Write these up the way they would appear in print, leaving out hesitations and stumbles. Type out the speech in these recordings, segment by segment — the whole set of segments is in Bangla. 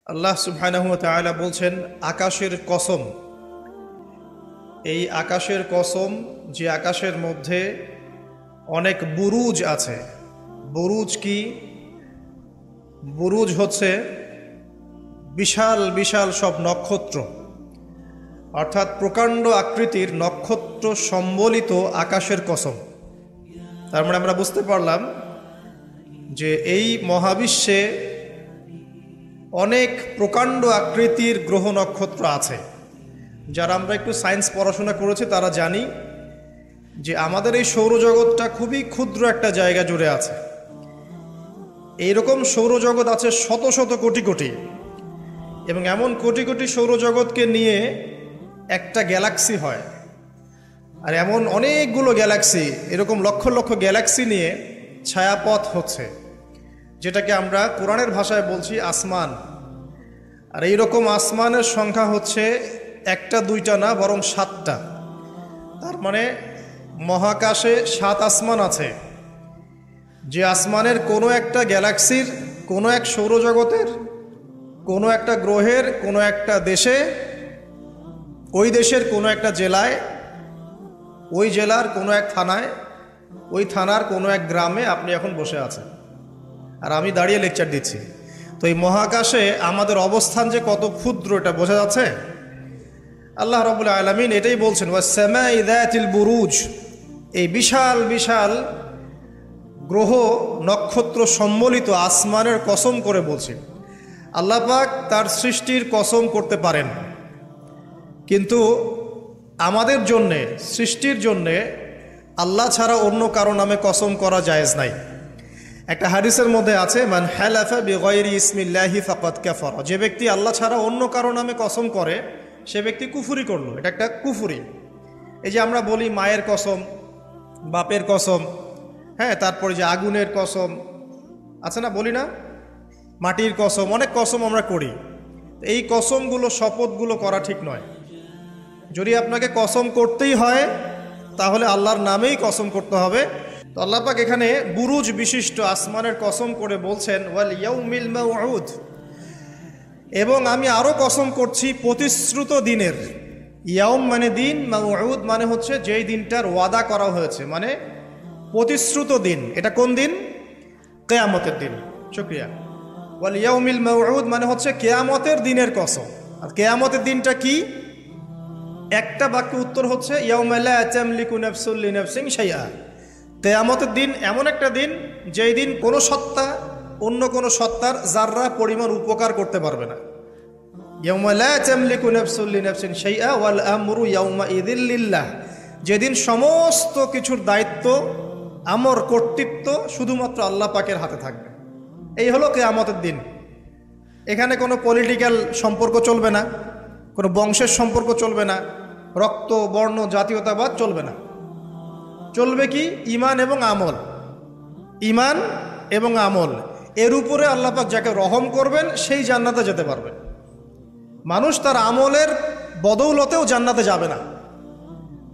আল্লাহ সুবহানাহু ওয়া তাআলা বলছেন আকাশের কসম, এই আকাশের কসম যে আকাশের মধ্যে অনেক বুরুজ আছে। বুরুজ কি? বুরুজ হচ্ছে বিশাল বিশাল সব নক্ষত্র, অর্থাৎ প্রকাণ্ড আকৃতির নক্ষত্র সম্বলিত আকাশের কসম। তার মানে আমরা বুঝতে পারলাম যে এই মহাবিশ্বে অনেক প্রকাণ্ড আকৃতির গ্রহ নক্ষত্র আছে। যারা আমরা একটু সায়েন্স পড়াশোনা করেছি তারা জানি যে আমাদের এই সৌরজগৎটা খুবই ক্ষুদ্র একটা জায়গা জুড়ে আছে। এইরকম সৌরজগৎ আছে শত শত কোটি কোটি, এবং এমন কোটি কোটি সৌরজগৎকে নিয়ে একটা গ্যালাক্সি হয়। আর এমন অনেকগুলো গ্যালাক্সি, এরকম লক্ষ লক্ষ গ্যালাক্সি নিয়ে ছায়াপথ হচ্ছে, যেটাকে আমরা কোরআনের ভাষায় বলছি আসমান। আর এইরকম আসমানের সংখ্যা হচ্ছে একটা দুইটা না, বরং 7টা। তার মানে মহাকাশে 7 আসমান আছে। যে আসমানের কোনো একটা গ্যালাক্সির, কোনো এক সৌরজগতের, কোনো একটা গ্রহের, কোনো একটা দেশে, ওই দেশের কোনো একটা জেলায়, ওই জেলার কোনো এক থানায়, ওই থানার কোনো এক গ্রামে আপনি এখন বসে আছেন আর আমি দাঁড়িয়ে লেকচার দিচ্ছি। তো এই মহাকাশে আমাদের অবস্থান যে কত ক্ষুদ্র এটা বোঝা যাচ্ছে। আল্লাহ রাব্বুল আলামিন এটাই বলছেন, ওয়াস-সামাই যাতিল বুরুজ, এই বিশাল বিশাল গ্রহ নক্ষত্র সম্বলিত আসমানের কসম করে বলছে। আল্লাহ পাক তার সৃষ্টির কসম করতে পারেন, কিন্তু আমাদের জন্যে, সৃষ্টির জন্যে আল্লাহ ছাড়া অন্য কারো নামে কসম করা জায়েজ নাই। একটা হাদিসের মধ্যে আছে, মান হালাফা বিগাইরি ইসমিল্লাহি ফাকাদ কাফারা, যে ব্যক্তি আল্লাহ ছাড়া অন্য কারো নামে কসম করে সে ব্যক্তি কুফরি করলো। এটা একটা কুফরি। এই যে আমরা বলি মায়ের কসম, বাপের কসম, হ্যাঁ, তারপরে যে আগুনের কসম আছে না, বলি না, মাটির কসম, অনেক কসম আমরা করি। এই কসমগুলো, শপথগুলো করা ঠিক নয়। যদি আপনাকে কসম করতেই হয় তাহলে আল্লাহর নামেই কসম করতে হবে। তো আল্লাহ পাক এখানে বুরুজ বিশিষ্ট আসমানের কসম করে বলছেন, ওয়াল ইয়াউমিল মাউউদ, এবং আমি আরও কসম করছি প্রতিশ্রুত দিনের। ইয়াউম মানে দিন, মাউউদ মানে হচ্ছে যেই দিনটার ওয়াদা করা হয়েছে, মানে প্রতিশ্রুত দিন। এটা কোন দিন? কিয়ামতের দিন। শুকরিয়া। ওয়াল ইয়াউমিল মাউউদ মানে হচ্ছে কিয়ামতের দিনের কসম। আর কিয়ামতের দিনটা কি? একটা বাক্য উত্তর হচ্ছে ইয়াউমা লা তামলিকু নাফসুন লিনাফসিন শাইআ। কিয়ামতের দিন এমন একটা দিন যেই দিন কোনো সত্তা অন্য কোনো সত্তার যাররা পরিমাণ উপকার করতে পারবে না। ইয়াউমা লা তামলিকু নাফসুন লিনাফসিন শাইআ ওয়াল আমরু ইয়াউমা ইযিল লিল্লাহ, যেদিন সমস্ত কিছুর দায়িত্ব, আমর, কর্তৃত্ব শুধুমাত্র আল্লাহ পাকের হাতে থাকবে। এই হলো কিয়ামতের দিন। এখানে কোনো পলিটিক্যাল সম্পর্ক চলবে না, কোনো বংশের সম্পর্ক চলবে না, রক্ত, বর্ণ, জাতীয়তাবাদ চলবে না। চলবে কি? ঈমান এবং আমল। ঈমান এবং আমল, এর উপরে আল্লাহ পাক যাকে রহম করবেন সেই জান্নাতে যেতে পারবে। মানুষ তার আমলের বদৌলতেও জান্নাতে যাবে না।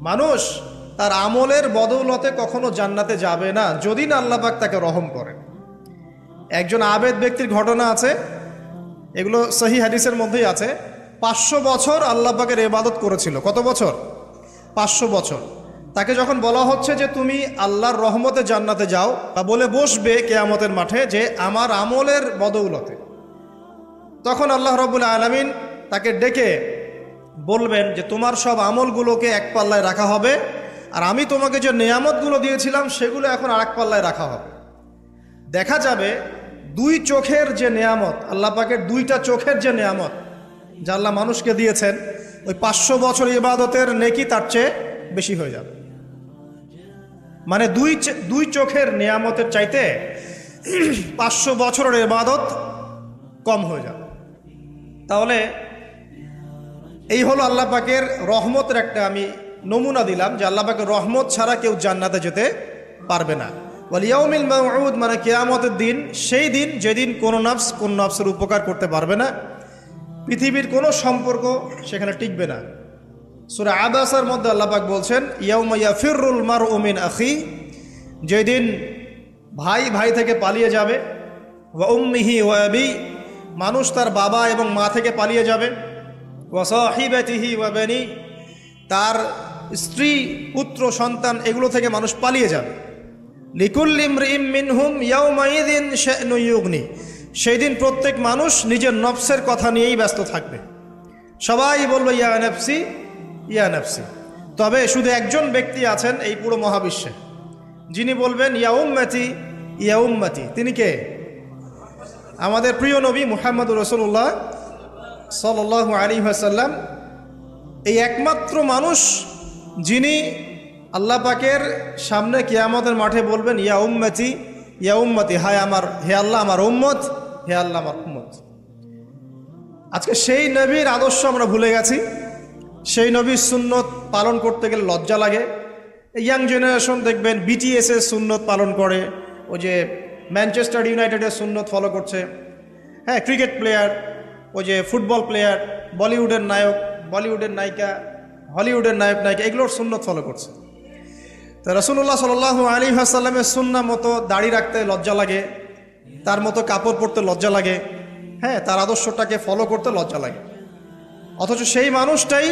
মানুষ তার আমলের বদৌলতে কখনো জান্নাতে যাবে না যদি না আল্লাহ পাক তাকে রহম করেন। একজন আবেদ ব্যক্তির ঘটনা আছে, এগুলো সহিহ হাদিসের মধ্যেই আছে। 500 বছর আল্লাহ পাকের ইবাদত করেছিল। কত বছর? 500 বছর। তাকে যখন বলা হচ্ছে যে তুমি আল্লাহর রহমতে জান্নাতে যাও, বা বলে বসবে কিয়ামতের মাঠে যে আমার আমলের বদৌলতে, তখন আল্লাহ রাব্বুল আলামিন তাকে ডেকে বলবেন যে তোমার সব আমলগুলোকে এক পাল্লায় রাখা হবে, আর আমি তোমাকে যে নেয়ামতগুলো দিয়েছিলাম সেগুলো এখন আরেক পাল্লায় রাখা হবে। দেখা যাবে 2 চোখের যে নেয়ামত, আল্লাহ পাকের 2টা চোখের যে নেয়ামত যা আল্লাহ মানুষকে দিয়েছেন, ওই 500 বছর ইবাদতের নেকি তার চেয়ে বেশি হয়ে যাবে। মানে দুই চোখের নেয়ামতের চাইতে 500 বছরের ইবাদত কম হয়ে যাবে। তাহলে এই হলো আল্লাহ পাকের রহমতের একটা আমি নমুনা দিলাম, যে আল্লাহ পাকের রহমত ছাড়া কেউ জান্নাতে যেতে পারবে না। ওয়াল ইয়াউমিল মাউউদ মানে কিয়ামতের দিন, সেই দিন যেদিন কোনো নফস কোন নফসের উপকার করতে পারবে না, পৃথিবীর কোনো সম্পর্ক সেখানে টিকবে না। সূরা আবাসার মধ্যে আল্লাহ পাক বলছেন, ইয়াউমা ইয়াফিরুল মারউ মিন আখি, যেদিন ভাই ভাই থেকে পালিয়ে যাবে, ওয়া উম্মিহি ওয়া আবি, মানুষ তার বাবা এবং মা থেকে পালিয়ে যাবে, ওয়া সাহিবাতিহি ওয়া বানি, তার স্ত্রী পুত্র সন্তান এগুলো থেকে মানুষ পালিয়ে যাবে। লিকুল্লি ইমরিইম মিনহুম ইয়াওমাইযিন শা'নু ইউগনি, সেই দিন প্রত্যেক মানুষ নিজের নফসের কথা নিয়েই ব্যস্ত থাকবে। সবাই বলবে ইয়া নাফসি ইয়া নাফসি। তবে শুধু একজন ব্যক্তি আছেন এই পুরো মহাবিশ্বে, যিনি বলবেন ইয়া উম্মতি ইয়া উম্মতি। তিনি কে? আমাদের প্রিয় নবী মুহাম্মদুর রাসূলুল্লাহ সাল্লাল্লাহু আলাইহি ওয়াসাল্লাম, এই একমাত্র মানুষ যিনি আল্লাহ পাকের সামনে কিয়ামতের মাঠে বলবেন ইয়া উম্মতি ইয়া উম্মতি, হায় আমার, হে আল্লাহ আমার উম্মত, হে আল্লাহ আমার উম্মত। আজকে সেই নবীর আদর্শ আমরা ভুলে গেছি। সেই নবীর সুন্নত পালন করতে গেলে লজ্জা লাগে। ইয়াং জেনারেশন দেখবেন বিটিএসের সুন্নত পালন করে, ওই যে ম্যানচেস্টার ইউনাইটেডের সুন্নত ফলো করছে, হ্যাঁ, ক্রিকেট প্লেয়ার, ওই যে ফুটবল প্লেয়ার, বলিউডের নায়ক, বলিউডের নায়িকা, হলিউডের নায়ক নায়িকা, এগুলোর সুন্নত ফলো করছে। তো রাসূলুল্লাহ সাল্লাল্লাহু আলাইহি ওয়াসাল্লামের সুন্নাহ মতো দাড়ি রাখতে লজ্জা লাগে, তার মতো কাপড় পরতে লজ্জা লাগে, হ্যাঁ, তার আদর্শটাকে ফলো করতে লজ্জা লাগে। অথচ সেই মানুষটাই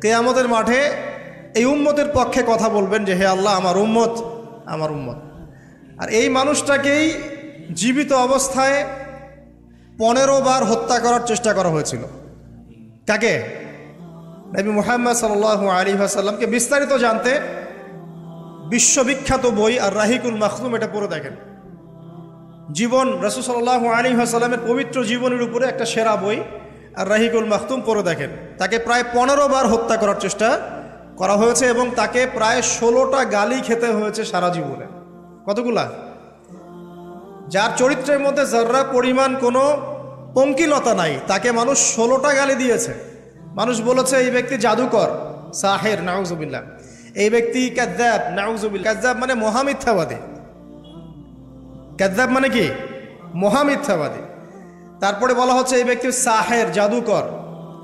কিয়ামতের মাঠে এই উম্মতের পক্ষে কথা বলবেন যে হে আল্লাহ আমার উম্মত, আমার উম্মত। আর এই মানুষটাকেই জীবিত অবস্থায় 15 বার হত্যা করার চেষ্টা করা হয়েছিল। কাকে? নবী মুহাম্মদ সাল্লাল্লাহু আলাইহি ওয়াসাল্লামকে। বিস্তারিত জানতে বিশ্ববিখ্যাত বই আর রাহিকুল মাখতুম এটা পড়ে দেখেন। জীবন, রাসূল সাল্লাল্লাহু আলাইহি ওয়াসাল্লামের পবিত্র জীবনের উপরে একটা সেরা বই আর রাহিকুল মাখতুম পড়ে দেখেন। তাকে প্রায় 15 বার হত্যা করার চেষ্টা করা হয়েছে এবং তাকে প্রায় 16টা গালি খেতে হয়েছে সারা জীবনে। কতগুলা? যার চরিত্রের মধ্যে যারা পরিমাণ কোনো পঙ্কিলতা নাই, তাকে মানুষ 16টা গালি দিয়েছে। মানুষ বলেছে এই ব্যক্তি জাদুকর, সাহের, নাউজুবিল্লাহ। এই ব্যক্তি কাযযাব, নাউজুবিল্লাহ। কাযযাব মানে মহামিথ্যাবাদী। কাযযাব মানে কি? মহামিথ্যাবাদী। তারপরে বলা হচ্ছে এই ব্যক্তি সাহের, জাদুকর।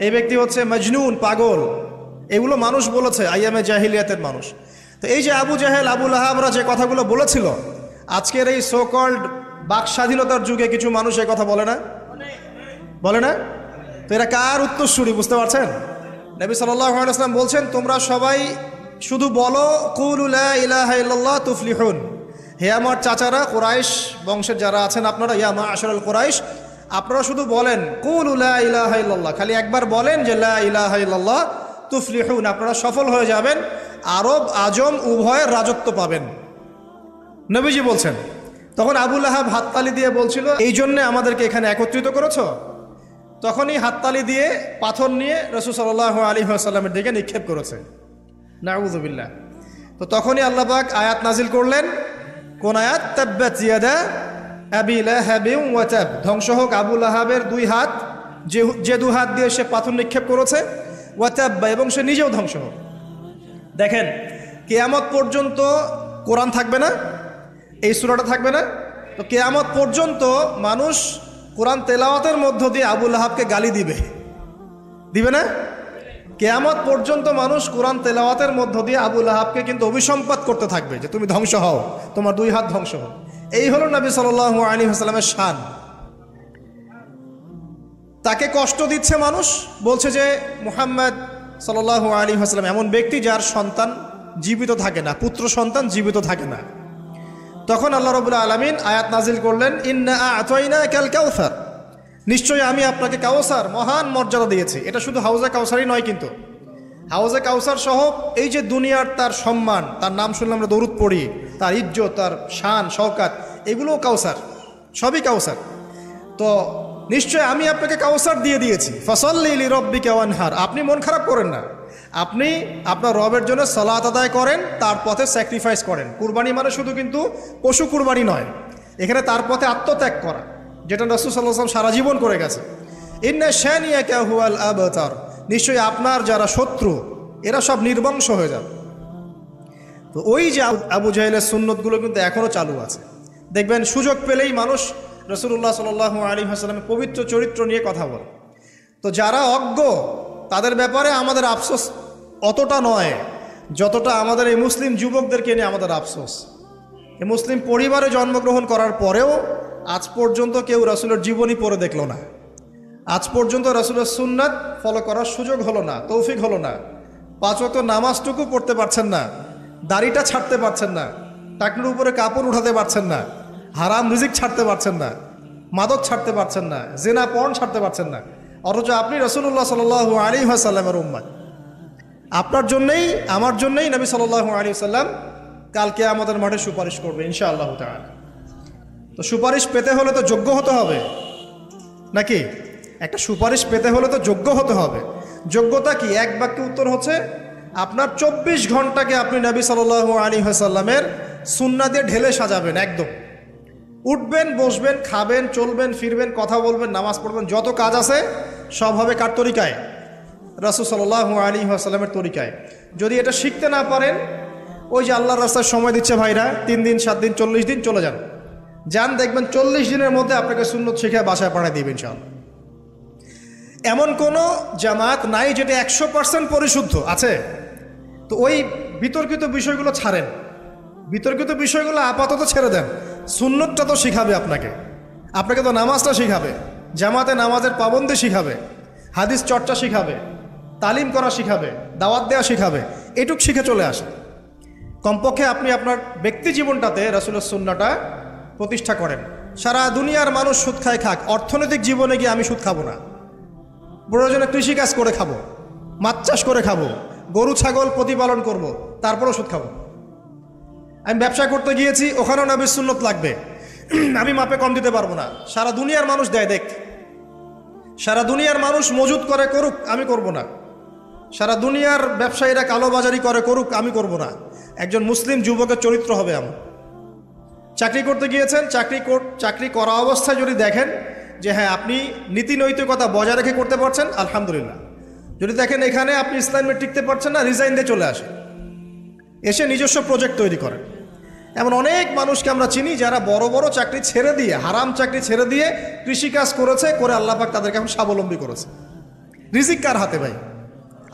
এই ব্যক্তি হচ্ছে মজনুন, পাগল। এগুলো মানুষ বলেছে, আইয়ামে জাহিলিয়াতের মানুষ। তো এই যে আবু জাহেল, আবু লাহাবরা যে কথাগুলো বলেছিল, আজকের এই সো কল্ড বাক স্বাধীনতার যুগে কিছু মানুষ এই কথা বলে না? বলে না? তো এরা কার উত্তরসূরি বুঝতে পারছেন? নবী সাল্লাল্লাহু আলাইহি ওয়াসাল্লাম বলছেন তোমরা সবাই শুধু বলো কুলু লা ইলাহা ইল্লাল্লাহ তুফলিহুন। হে আমার চাচারা, কুরাইশ বংশের যারা আছেন আপনারা, ইয়া মা'আশারাল কুরাইশ, আপনারা শুধু বলেন কুলু লা ইলাহা ইল্লাল্লাহ, খালি একবার বলেন যে লা ইলাহা ইল্লাল্লাহ তুফলিহুন, আপনারা সফল হয়ে যাবেন, আরব আজম উভয়ের রাজত্ব পাবেন। নবীজি বলছেন। তখন আবু লাহাব হাততালি দিয়ে বলছিল এই জন্যে আমাদেরকে এখানে একত্রিত করেছো? তখনই হাততালি দিয়ে পাথর নিয়ে রাসূল সাল্লাল্লাহু আলাইহি ওয়াসাল্লামের দিকে নিক্ষেপ করেছে। নাউযুবিল্লাহ। তো তখনই আল্লাহ পাক আয়াত নাজিল করলেন। কোন আয়াত? তাব্বাত ইয়াদা আবি লাহাবিন ওয়া তাব, ধ্বংস হোক আবু লাহাবের 2 হাত, যে 2 হাত দিয়ে সে পাথর নিক্ষেপ করেছে, ওয়া তাব, এবং সে নিজেও ধ্বংস হোক। দেখেন, কিয়ামত পর্যন্ত কোরআন থাকবে না, এই সূরাটা থাকবে না। তো কিয়ামত পর্যন্ত মানুষ কোরআন তেলাওয়াতের মধ্য দিয়ে আবু লাহাবকে গালি দিবে, দিবে না? কিয়ামত পর্যন্ত মানুষ কোরআন তেলাওয়াতের মধ্য দিয়ে আবু লাহাবকে কিন্তু অভিসম্পাত করতে থাকবে যে তুমি ধ্বংস হও, তোমার 2 হাত ধ্বংস হও। এই হলো নবী সাল্লাল্লাহু আলাইহি ওয়াসাল্লামের শান। তাকে কষ্ট দিচ্ছে মানুষ, বলছে যে মুহাম্মদ সাল্লাল্লাহু আলাইহি ওয়াসাল্লাম এমন ব্যক্তি যার সন্তান জীবিত থাকে না, পুত্র সন্তান জীবিত থাকে না। তখন আল্লাহ রাব্বুল আলামিন আয়াত নাজিল করলেন, ইন্না আ'তাইনাকাল কাউসার, নিশ্চয়ই আমি আপনাকে কাউসার, মহান মর্যাদা দিয়েছি। এটা শুধু হাউজে কাউসারই নয়, কিন্তু হাউজে কাউসার সহ এই যে দুনিয়ার তার সম্মান, তার নাম শুনলে আমরা দরুদ পড়ি, তার ইজ্জত, তার শান শওকাত, এগুলোও কাউসার, সবই কাউসার। তো নিশ্চয় আমি আপনাকে কাউসার দিয়ে দিয়েছি। ফাসাল্লি লিরাব্বিকা ওয়ানহার, আপনি মন খারাপ করেন না, আপনি আপনার রবের জন্য সালাত আদায় করেন, তার পথে স্যাক্রিফাইস করেন। কুরবানি মানে শুধু কিন্তু পশু কুরবানি নয়, এখানে তার পথে আত্মত্যাগ করা, যেটা রাসূল সাল্লাল্লাহু আলাইহি ওয়াসাল্লাম সারা জীবন করে গেছে। ইন্না শানিয়াকা হুয়াল আবতার, নিশ্চয়ই আপনার যারা শত্রু এরা সব নির্বংশ হয়ে যাবে। তো ওই যে আবু জাহেলের সুন্নতগুলো কিন্তু এখনও চালু আছে। দেখবেন সুযোগ পেলেই মানুষ রাসূলুল্লাহ সাল্লাল্লাহু আলাইহি ওয়াসাল্লামের পবিত্র চরিত্র নিয়ে কথা বলে। তো যারা অজ্ঞ তাদের ব্যাপারে আমাদের আফসোস অতটা নয় যতটা আমাদের এই মুসলিম যুবকদেরকে নিয়ে আমাদের আফসোস। এই মুসলিম পরিবারে জন্মগ্রহণ করার পরেও আজ পর্যন্ত কেউ রাসূলের জীবনী পড়ে দেখলো না। আজ পর্যন্ত রাসূলের সুন্নাত ফলো করার সুযোগ হলো না, তৌফিক হলো না। 5 ওয়াক্ত নামাজটুকু পড়তে পারছেন না, দাড়িটা ছাড়তে পারছেন না, টাকনুর উপরে কাপড় উঠাতে পারছেন না, হারাম রিজিক ছাড়তে পারছেন না, মাদক ছাড়তে পারছেন না, জিনা পর্ন ছাড়তে পারছেন না, অথচ আপনি রাসূলুল্লাহ সাল্লাল্লাহু আলাইহি ওয়াসাল্লামের উম্মত। আপনার জন্যই আমার জন্যই নবী সাল্লাল্লাহু আলাইহি ওয়াসাল্লাম কালকে আমাদের মাঠে সুপারিশ করবে ইনশাআল্লাহ তাআলা। তো সুপারিশ পেতে হলে তো যোগ্য হতে হবে নাকি? একটা সুপারিশ পেতে হলে তো যোগ্য হতে হবে। যোগ্যতা কি? এক বাক্যে উত্তর হচ্ছে আপনার 24 ঘন্টাকে আপনি নবী সাল্লাল্লাহু আলাইহি ওয়াসাল্লামের সুন্নাহ দিয়ে ঢেলে সাজাবেন। একদম উঠবেন, বসবেন, খাবেন, চলবেন, ফিরবেন, কথা বলবেন, নামাজ পড়বেন, যত কাজ আছে সব হবে কার তরিকায়? রাসূল সাল্লাল্লাহু আলাইহি ওয়াসাল্লামের তরিকায়। যদি এটা শিখতে না পারেন, ওই যে আল্লাহর রাস্তায় সময় দিচ্ছে ভাইরা, 3 দিন 7 দিন 40 দিন চলে যান, দেখবেন 40 দিনের মধ্যে আপনাকে সুন্নত শিখে বাসায় পাঠিয়ে দিবেন ইনশাআল্লাহ। এমন কোনো জামাত নাই যেটা 100% পরিশুদ্ধ আছে। তো ওই বিতর্কিত বিষয়গুলো ছাড়েন, বিতর্কিত বিষয়গুলো আপাতত ছেড়ে দেন। সুন্নতটা তো শিখাবে আপনাকে তো নামাজটা শিখাবে, জামাতে নামাজের পাবন্দি শিখাবে, হাদিস চর্চা শিখাবে, তালিম করা শিখাবে, দাওয়াত দেওয়া শিখাবে। এটুক শিখে চলে আসে। কমপক্ষে আপনি আপনার ব্যক্তি জীবনটাতে রাসূলের সুন্নাহটা প্রতিষ্ঠা করেন। সারা দুনিয়ার মানুষ সুদ খায় খাক, অর্থনৈতিক জীবনে গিয়ে আমি সুদ খাবো না। প্রয়োজনে কৃষিকাজ করে খাবো, মাছ চাষ করে খাবো, গরু ছাগল প্রতিপালন করব, তারপরেও সুদ খাবো। আমি ব্যবসা করতে গিয়েছি, ওখানেও নবীর সুন্নত লাগবে, আমি মাপে কম দিতে পারবো না। সারা দুনিয়ার মানুষ দেয়, দেখ, সারা দুনিয়ার মানুষ মজুদ করে করুক, আমি করব না। সারা দুনিয়ার ব্যবসায়ীরা কালোবাজারি করে করুক, আমি করব না। একজন মুসলিম যুবকের চরিত্র হবে এমন। চাকরি করতে গিয়েছেন, চাকরি করা অবস্থায় যদি দেখেন যে হ্যাঁ আপনি নীতি নৈতিকতা বজায় রেখে করতে পারছেন, আলহামদুলিল্লাহ। যদি দেখেন এখানে আপনি ইসলামে টিকতে পারছেন না, রিজাইন দিয়ে চলে আসেন, এসে নিজস্ব প্রজেক্ট তৈরি করেন। এমন অনেক মানুষকে আমরা চিনি যারা বড় বড় চাকরি ছেড়ে দিয়ে, হারাম চাকরি ছেড়ে দিয়ে কৃষিকাজ করেছে, করে আল্লাহ পাক তাদেরকে এখন স্বাবলম্বী করেছে। রিজিক কার হাতে ভাই?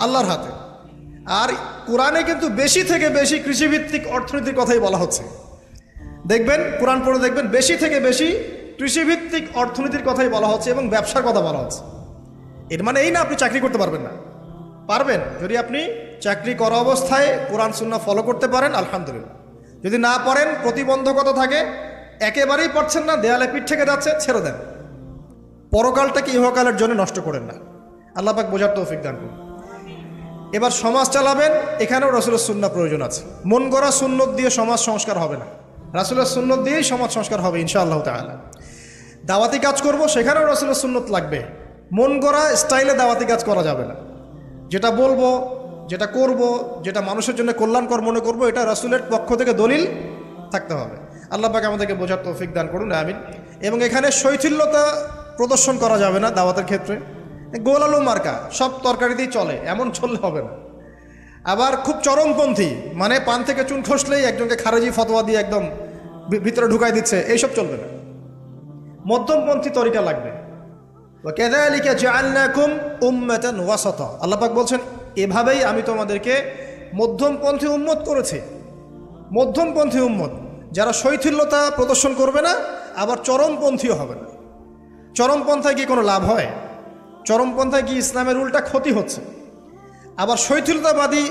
আল্লাহর হাতে। আর কোরআনে কিন্তু বেশি থেকে বেশি কৃষিভিত্তিক অর্থনীতির কথাই বলা হচ্ছে। দেখবেন, কোরআন পড়ে দেখবেন, বেশি থেকে বেশি কৃষিভিত্তিক অর্থনীতির কথাই বলা হচ্ছে এবং ব্যবসার কথা বলা হচ্ছে। এর মানে এই না আপনি চাকরি করতে পারবেন না, পারবেন। যদি আপনি চাকরি করা অবস্থায় কোরআন সুন্নাহ ফলো করতে পারেন, আলহামদুলিল্লাহ। যদি না পারেন, প্রতিবন্ধকতা থাকে, একেবারেই পারছেন না, দেয়ালে পিঠ থেকে যাচ্ছে, ছেড়ে দেন। পরকালটাকে ইহকালের জন্য নষ্ট করেন না। আল্লাহ পাক বোঝার তৌফিক দান করুন। এবার সমাজ চালাবেন, এখানেও রাসূলের সুন্নাহ প্রয়োজন আছে। মন গড়া সুন্নত দিয়ে সমাজ সংস্কার হবে না, রাসূলের সুন্নত দিয়েই সমাজ সংস্কার হবে ইনশাআল্লাহ তাআলা। দাওয়াতি কাজ করব, সেখানেও রাসূলের সুন্নত লাগবে। মন গড়া স্টাইলে দাওয়াতি কাজ করা যাবে না। যেটা বলবো, যেটা করব, যেটা মানুষের জন্য কল্যাণকর মনে করব, এটা রাসূলের পক্ষ থেকে দলিল থাকতে হবে। আল্লাহ পাক আমাদেরকে বোঝার তৌফিক দান করুন, আমিন। এবং এখানে শৈথিল্যতা প্রদর্শন করা যাবে না দাওয়াতের ক্ষেত্রে। গোল আলু মার্কা সব তরকারি দিয়ে চলে, এমন চললে হবে না। আবার খুব চরমপন্থী, মানে পান থেকে চুন খসলেই একজনকে খারেজি ফতোয়া দিয়ে একদম ভিতরে ঢুকাই দিচ্ছে, এইসব চলবে না। মধ্যমপন্থী তরিকা লাগবে। ওয়াকাযালিকা জাআলনাকুম উম্মাতান ওয়াসাতা, আল্লাহ পাক বলছেন এভাবেই আমি তোমাদেরকে মধ্যমপন্থী উম্মত করেছি। মধ্যমপন্থী উম্মত, যারা শৈথিল্যতা প্রদর্শন করবে না, আবার চরমপন্থীও হবে না। চরমপন্থায় কি কোনো লাভ হয়? চরমপন্থায় কি ইসলামের উল্টা ক্ষতি হচ্ছে? আবার শৈথিলতাবাদী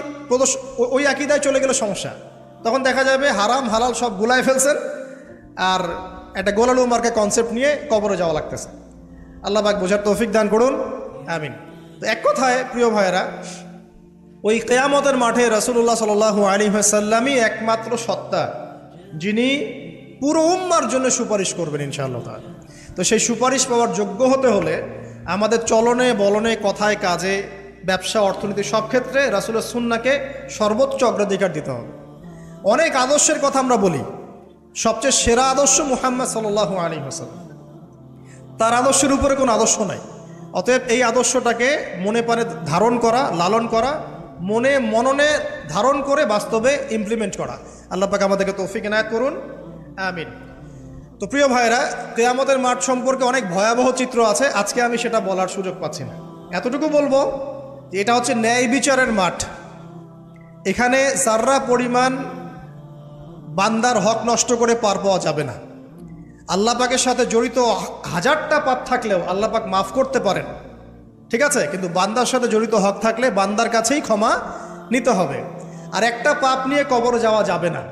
ওই আকীদায় চলে গেলে সমস্যা। তখন দেখা যাবে হারাম হালাল সব গুলায় ফেলছেন, আর একটা গোলালু মার্কা কনসেপ্ট নিয়ে কবরে যাওয়া লাগতেছে। আল্লাহ পাক বোঝার তৌফিক দান করুন, আমিন। তো এক কথায় প্রিয় ভাইয়েরা, ওই কিয়ামতের মাঠে রাসূলুল্লাহ সাল্লাল্লাহু আলাইহি ওয়াসাল্লামই একমাত্র সত্তা যিনি পুরো উম্মার জন্য সুপারিশ করবেন ইনশাআল্লাহ তাআলা। তো সেই সুপারিশ পাওয়ার যোগ্য হতে হলে আমাদের চলনে বলনে, কথায় কাজে, ব্যবসা, অর্থনীতি সব ক্ষেত্রে রাসূলের সুন্নাহকে সর্বোচ্চ অগ্রাধিকার দিতে হবে। অনেক আদর্শের কথা আমরা বলি, সবচেয়ে সেরা আদর্শ মুহাম্মদ সাল্লাল্লাহু আলাইহি ওয়াসাল্লাম। তার আদর্শের উপরে কোনো আদর্শ নাই। অতএব এই আদর্শটাকে মনে প্রাণে ধারণ করা, লালন করা, মনে মননে ধারণ করে বাস্তবে ইমপ্লিমেন্ট করা। আল্লাহ পাক আমাদেরকে তৌফিক এনায়েত করুন, আমিন। তো প্রিয় ভাইরা, কিয়ামতের মাঠ সম্পর্কে অনেক ভয়াবহ চিত্র আছে, আজকে আমি সেটা বলার সুযোগ পাচ্ছি না। এতটুকু বলবো যে এটা হচ্ছে ন্যায় বিচারের মাঠ। এখানে যাররা পরিমাণ বান্দার হক নষ্ট করে পার পাওয়া যাবে না। আল্লাহ পাকের সাথে জড়িত হাজারটা পাপ থাকলেও আল্লাহ পাক মাফ করতে পারেন, ঠিক আছে, কিন্তু বান্দার সাথে জড়িত হক থাকলে বান্দার কাছেই ক্ষমা নিতে হবে। আর একটা পাপ নিয়ে কবরে যাওয়া যাবে না,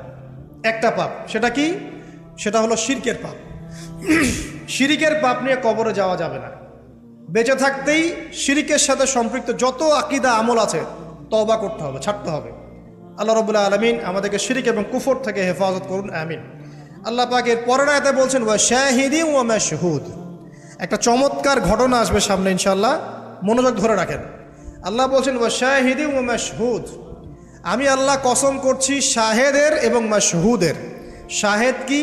একটা পাপ, সেটা কি? সেটা হলো শিরকের পাপ। শিরিকের পাপ নিয়ে কবরে যাওয়া যাবে না। বেঁচে থাকতেই শিরিকের সাথে সম্পৃক্ত যত আকীদা আমল আছে তওবা করতে হবে, ছাড়তে হবে। আল্লাহ রাব্বুল আলামিন আমাদেরকে শিরিক এবং কুফর থেকে হেফাজত করুন, আমিন। আল্লাহ পাক এর পরের আয়াতে বলছেন ওয়া শাহিদিন ওয়া মাশহুদ। একটা চমৎকার ঘটনা আসবে সামনে ইনশাআল্লাহ, মনোযোগ ধরে রাখেন। আল্লাহ বলছেন ওয়া শাহিদিন ওয়া মাশহুদ, আমি আল্লাহ কসম করছি শাহেদের এবং মাশহুদের। শাহেদ কি?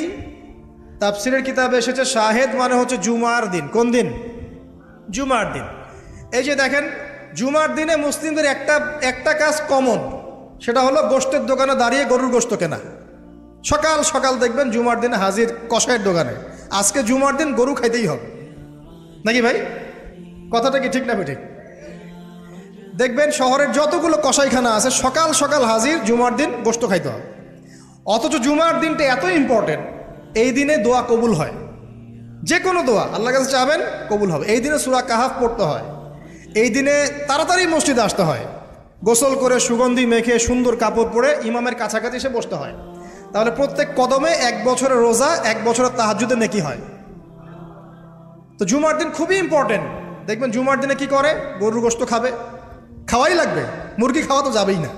তাফসীরের কিতাবে এসেছে শাহেদ মানে হচ্ছে জুমার দিন। কোন দিন? জুমার দিন। এই যে দেখেন, জুমার দিনে মুসলিমদের একটা কাজ কমন, সেটা হলো গোশতের দোকানে দাঁড়িয়ে গরুর গোশত কেনা। সকাল সকাল দেখবেন জুমার দিনে হাজির কসাইয়ের দোকানে, আজকে জুমার দিন গরু খাইতেই হবে, নাকি ভাই? কথাটা কি ঠিক না ঠিক? দেখবেন শহরের যতগুলো কসাইখানা আছে সকাল সকাল হাজির, জুমার দিন গোশত খাইতে হবে। অথচ জুমার দিনটা এত ইম্পর্টেন্ট, এই দিনে দোয়া কবুল হয়। যে কোনো দোয়া আল্লাহর কাছে চাবেন কবুল হবে। এই দিনে সূরা কাহাফ পড়তে হয়, এই দিনে তাড়াতাড়ি মসজিদে আসতে হয়, গোসল করে সুগন্ধি মেখে সুন্দর কাপড় পরে ইমামের কাছাকাছি এসে বসতে হয়। তাহলে প্রত্যেক কদমে 1 বছরের রোজা, 1 বছরের তাহাজ্জুদের নেকি হয়। তো জুমার দিন খুবই ইম্পর্টেন্ট। দেখবেন জুমার দিনে কি করে? গরুর গোশত খাবে, খাওয়াই লাগবে। মুরগি খাওয়া তো যাবেই না,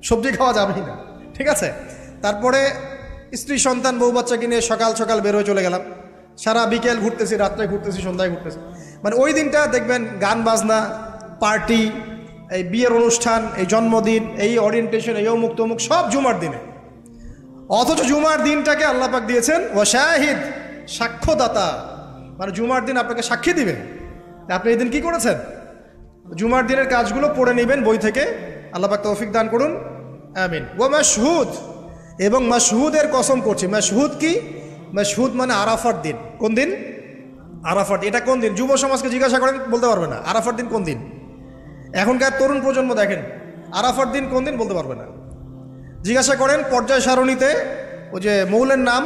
সবজি খাওয়া যাবেই না, ঠিক আছে। তারপরে স্ত্রী সন্তান বউ বাচ্চাকে নিয়ে সকাল সকাল বের হয়ে চলে গেলাম, সারা বিকেল ঘুরতেছি, রাত্রে ঘুরতেছি, সন্ধ্যায় ঘুরতেছি। মানে ওই দিনটা দেখবেন গান বাজনা, পার্টি, এই বিয়ের অনুষ্ঠান, এই জন্মদিন, এই ওরিয়েন্টেশন, এই অমুক তমুক সব জুমার দিনে। অথচ জুমার দিনটাকে আল্লাহ পাক দিয়েছেন ওয়া শাহিদ, সাক্ষ্যদাতা। মানে জুমার দিন আপনাকে সাক্ষী দিবে আপনি এই দিন কি করেছেন। জুমার দিনের কাজগুলো পড়ে নেবেন বই থেকে, আল্লাহ পাক তৌফিক দান করুন, আমিন। ওয়া মাশহুদ, এবং মাশহুদের কসম করছি। মাশহুদ কি? মাশহুদ মানে আরাফার দিন। কোন দিন? আরাফার। এটা কোন দিন? যুব সমাজকে জিজ্ঞাসা করেন, বলতে পারবে না। আরাফার দিন কোন দিন? এখনকার তরুণ প্রজন্ম দেখেন আরাফার দিন কোন দিন বলতে পারবে না। জিজ্ঞাসা করেন পর্যায় সারণীতে ওই যে মৌলের নাম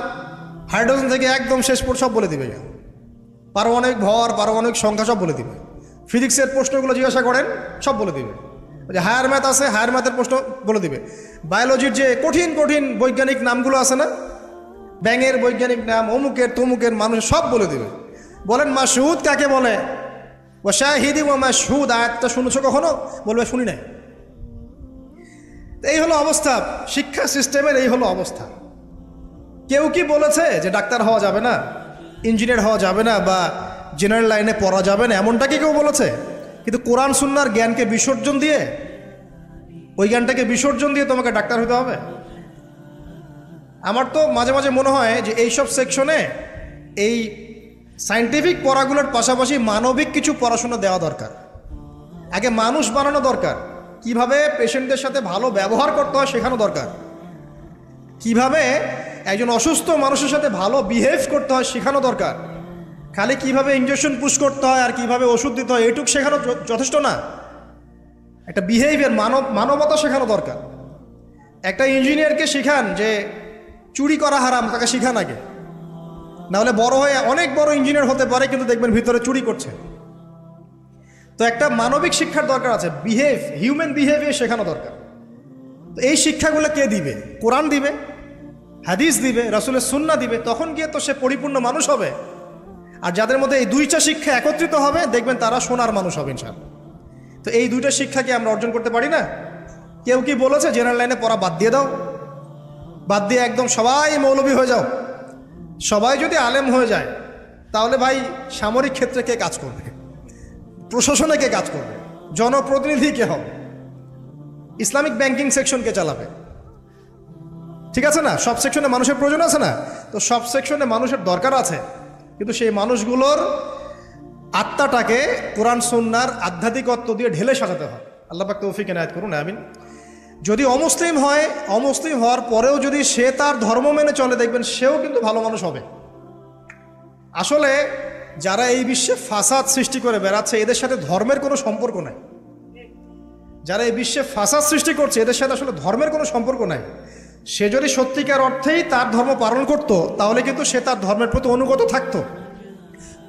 হাইড্রোজেন থেকে একদম শেষ পর সব বলে দিবে, পারমাণবিক ভর, পারমাণবিক সংখ্যা সব বলে দিবে। ফিজিক্সের প্রশ্নগুলো জিজ্ঞাসা করেন সব বলে দিবে। ওই যে হায়ার ম্যাথ আছে, হায়ার ম্যাথের প্রশ্ন বলে দিবে। বায়োলজির যে কঠিন কঠিন বৈজ্ঞানিক নামগুলো আছে না, ব্যাঙের বৈজ্ঞানিক নাম, অমুকের তমুকের, মানুষ সব বলে দিবে। বলেন মাশহুদ কাকে বলে? ওয়া শাহিদি ওয়া মাশহুদ, আয়াতটা শুনেছো কখনো? বলবে শুনি নাই। এই হলো অবস্থা, শিক্ষা সিস্টেমের এই হলো অবস্থা। কেউ কি বলেছে যে ডাক্তার হওয়া যাবে না, ইঞ্জিনিয়ার হওয়া যাবে না, বা জেনারেল লাইনে পড়া যাবে না? এমনটা কি কেউ বলেছে? কিন্তু কোরআন সুন্নাহর জ্ঞানকে বিসর্জন দিয়ে, ওই জ্ঞানটাকে বিসর্জন দিয়ে তোমাকে ডাক্তার হতে হবে? আমার তো মাঝে মাঝে মনে হয় যে এইসব সেকশনে এই সায়েন্টিফিক পড়াগুলোর পাশাপাশি মানবিক কিছু পড়াশোনা দেওয়া দরকার। আগে মানুষ বানানো দরকার, কিভাবে পেশেন্টদের সাথে ভালো ব্যবহার করতে হয় শেখানো দরকার, কিভাবে একজন অসুস্থ মানুষের সাথে ভালো বিহেভ করতে হয় শেখানো দরকার। খালি কিভাবে ইনজেকশন পুশ করতে হয় আর কিভাবে ওষুধ দিতে হয় এইটুকু শেখানো যথেষ্ট না। একটা বিহেভিয়ার, মানবতা শেখানো দরকার। একটা ইঞ্জিনিয়ারকে শেখান যে চুরি করা হারাম, তাকে শেখান আগে, নাহলে বড় হয়ে অনেক বড় ইঞ্জিনিয়ার হতে পারে কিন্তু দেখবেন ভিতরে চুরি করছে। তো একটা মানবিক শিক্ষার দরকার আছে, হিউম্যান বিহেভিয়ার শেখানো দরকার। তো এই শিক্ষাগুলো কে দিবে? কোরআন দিবে, হাদিস দিবে, রাসূলের সুন্নাহ দিবে। তখন গিয়ে তো সে পরিপূর্ণ মানুষ হবে। আর যাদের মধ্যে এই দুইটা শিক্ষা একত্রিত হবে দেখবেন তারা সোনার মানুষ হবে ইনশাআল্লাহ। তো এই দুইটা শিক্ষা কি আমরা অর্জন করতে পারি না? কেউ কি বলেছে জেনারেল লাইনে পড়া বাদ দিয়ে দাও, বাদ দিয়ে একদম সবাই মৌলবী হয়ে যাও? সবাই যদি আলেম হয়ে যায় তাহলে ভাই সামরিক ক্ষেত্রে কে কাজ করবে? প্রশাসনে কে কাজ করবে? জনপ্রতিনিধি কে হবে? ইসলামিক ব্যাংকিং সেকশন কে চালাবে? ঠিক আছে না? সব সেকশনে মানুষের প্রয়োজন আছে না? তো সব সেকশনে মানুষের দরকার আছে, কিন্তু সেই মানুষগুলোর আত্মাটাকে কোরআন সুন্নাহর আধ্যাত্মিকত্ব দিয়ে ঢেলে সাজাতে হয়। আল্লাহ পাক তৌফিক এনায়েত করুন, আমিন। যদি অমুসলিম হয়, অমুসলিম হওয়ার পরেও যদি সে তার ধর্ম মেনে চলে দেখবেন সেও কিন্তু ভালো মানুষ হবে। আসলে যারা এই বিশ্বে ফাসাদ সৃষ্টি করে বেড়াচ্ছে এদের সাথে ধর্মের কোনো সম্পর্ক নাই। যারা এই বিশ্বে ফাসাদ সৃষ্টি করছে এদের সাথে আসলে ধর্মের কোনো সম্পর্ক নাই। সে যদি সত্যিকার অর্থেই তার ধর্ম পালন করত, তাহলে কিন্তু সে তার ধর্মের প্রতি অনুগত থাকতো।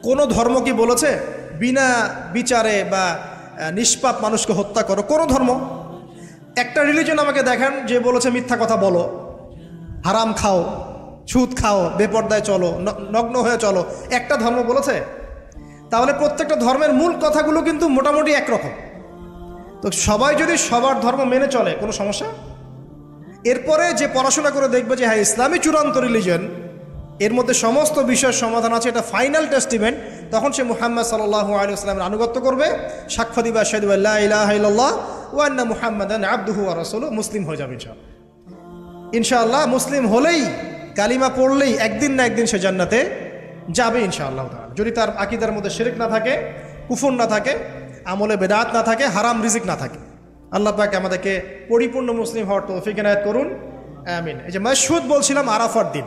কোনো ধর্ম কি বলেছে বিনা বিচারে বা নিষ্পাপ মানুষকে হত্যা করো? কোনো ধর্ম, একটা রিলিজন আমাকে দেখান যে বলেছে মিথ্যা কথা বলো, হারাম খাও, সুদ খাও, বেপর্দায় চলো, নগ্ন হয়ে চলো, একটা ধর্ম বলেছে? তাহলে প্রত্যেকটা ধর্মের মূল কথাগুলো কিন্তু মোটামুটি একরকম। তো সবাই যদি সবার ধর্ম মেনে চলে, কোনো সমস্যা? এরপরে যে পড়াশোনা করে দেখবে যে হ্যাঁ ইসলামী চূড়ান্ত রিলিজন, এর মধ্যে সমস্ত বিষয়ের সমাধান আছে, এটা ফাইনাল টেস্টিমেন্ট, তখন সে মুহাম্মদ সাল্লাল্লাহু আলাইহি ওয়াসাল্লামের আনুগত্য করবে, সাক্ষ্য দিবে আশহাদু আল্লা ইলাহা ইল্লাল্লাহ ওয়া আন্না মুহাম্মাদান আবদুহু ওয়া রাসূলুহু, মুসলিম হয়ে যাবে ইনশাআল্লাহ। মুসলিম হলেই, কালিমা পড়লেই একদিন না একদিন সে জান্নাতে যাবে ইনশাআল্লাহ তাআলা, যদি তার আকীদার মধ্যে শিরক না থাকে, কুফর না থাকে, আমলে বেদাত না থাকে, হারাম রিজিক না থাকে। আল্লাহ পাক আমাদেরকে পরিপূর্ণ মুসলিম হওয়ার তৌফিক এনায়েত করুন, আমিন। এই যে মাশহুদ বলছিলাম, আরাফার দিন,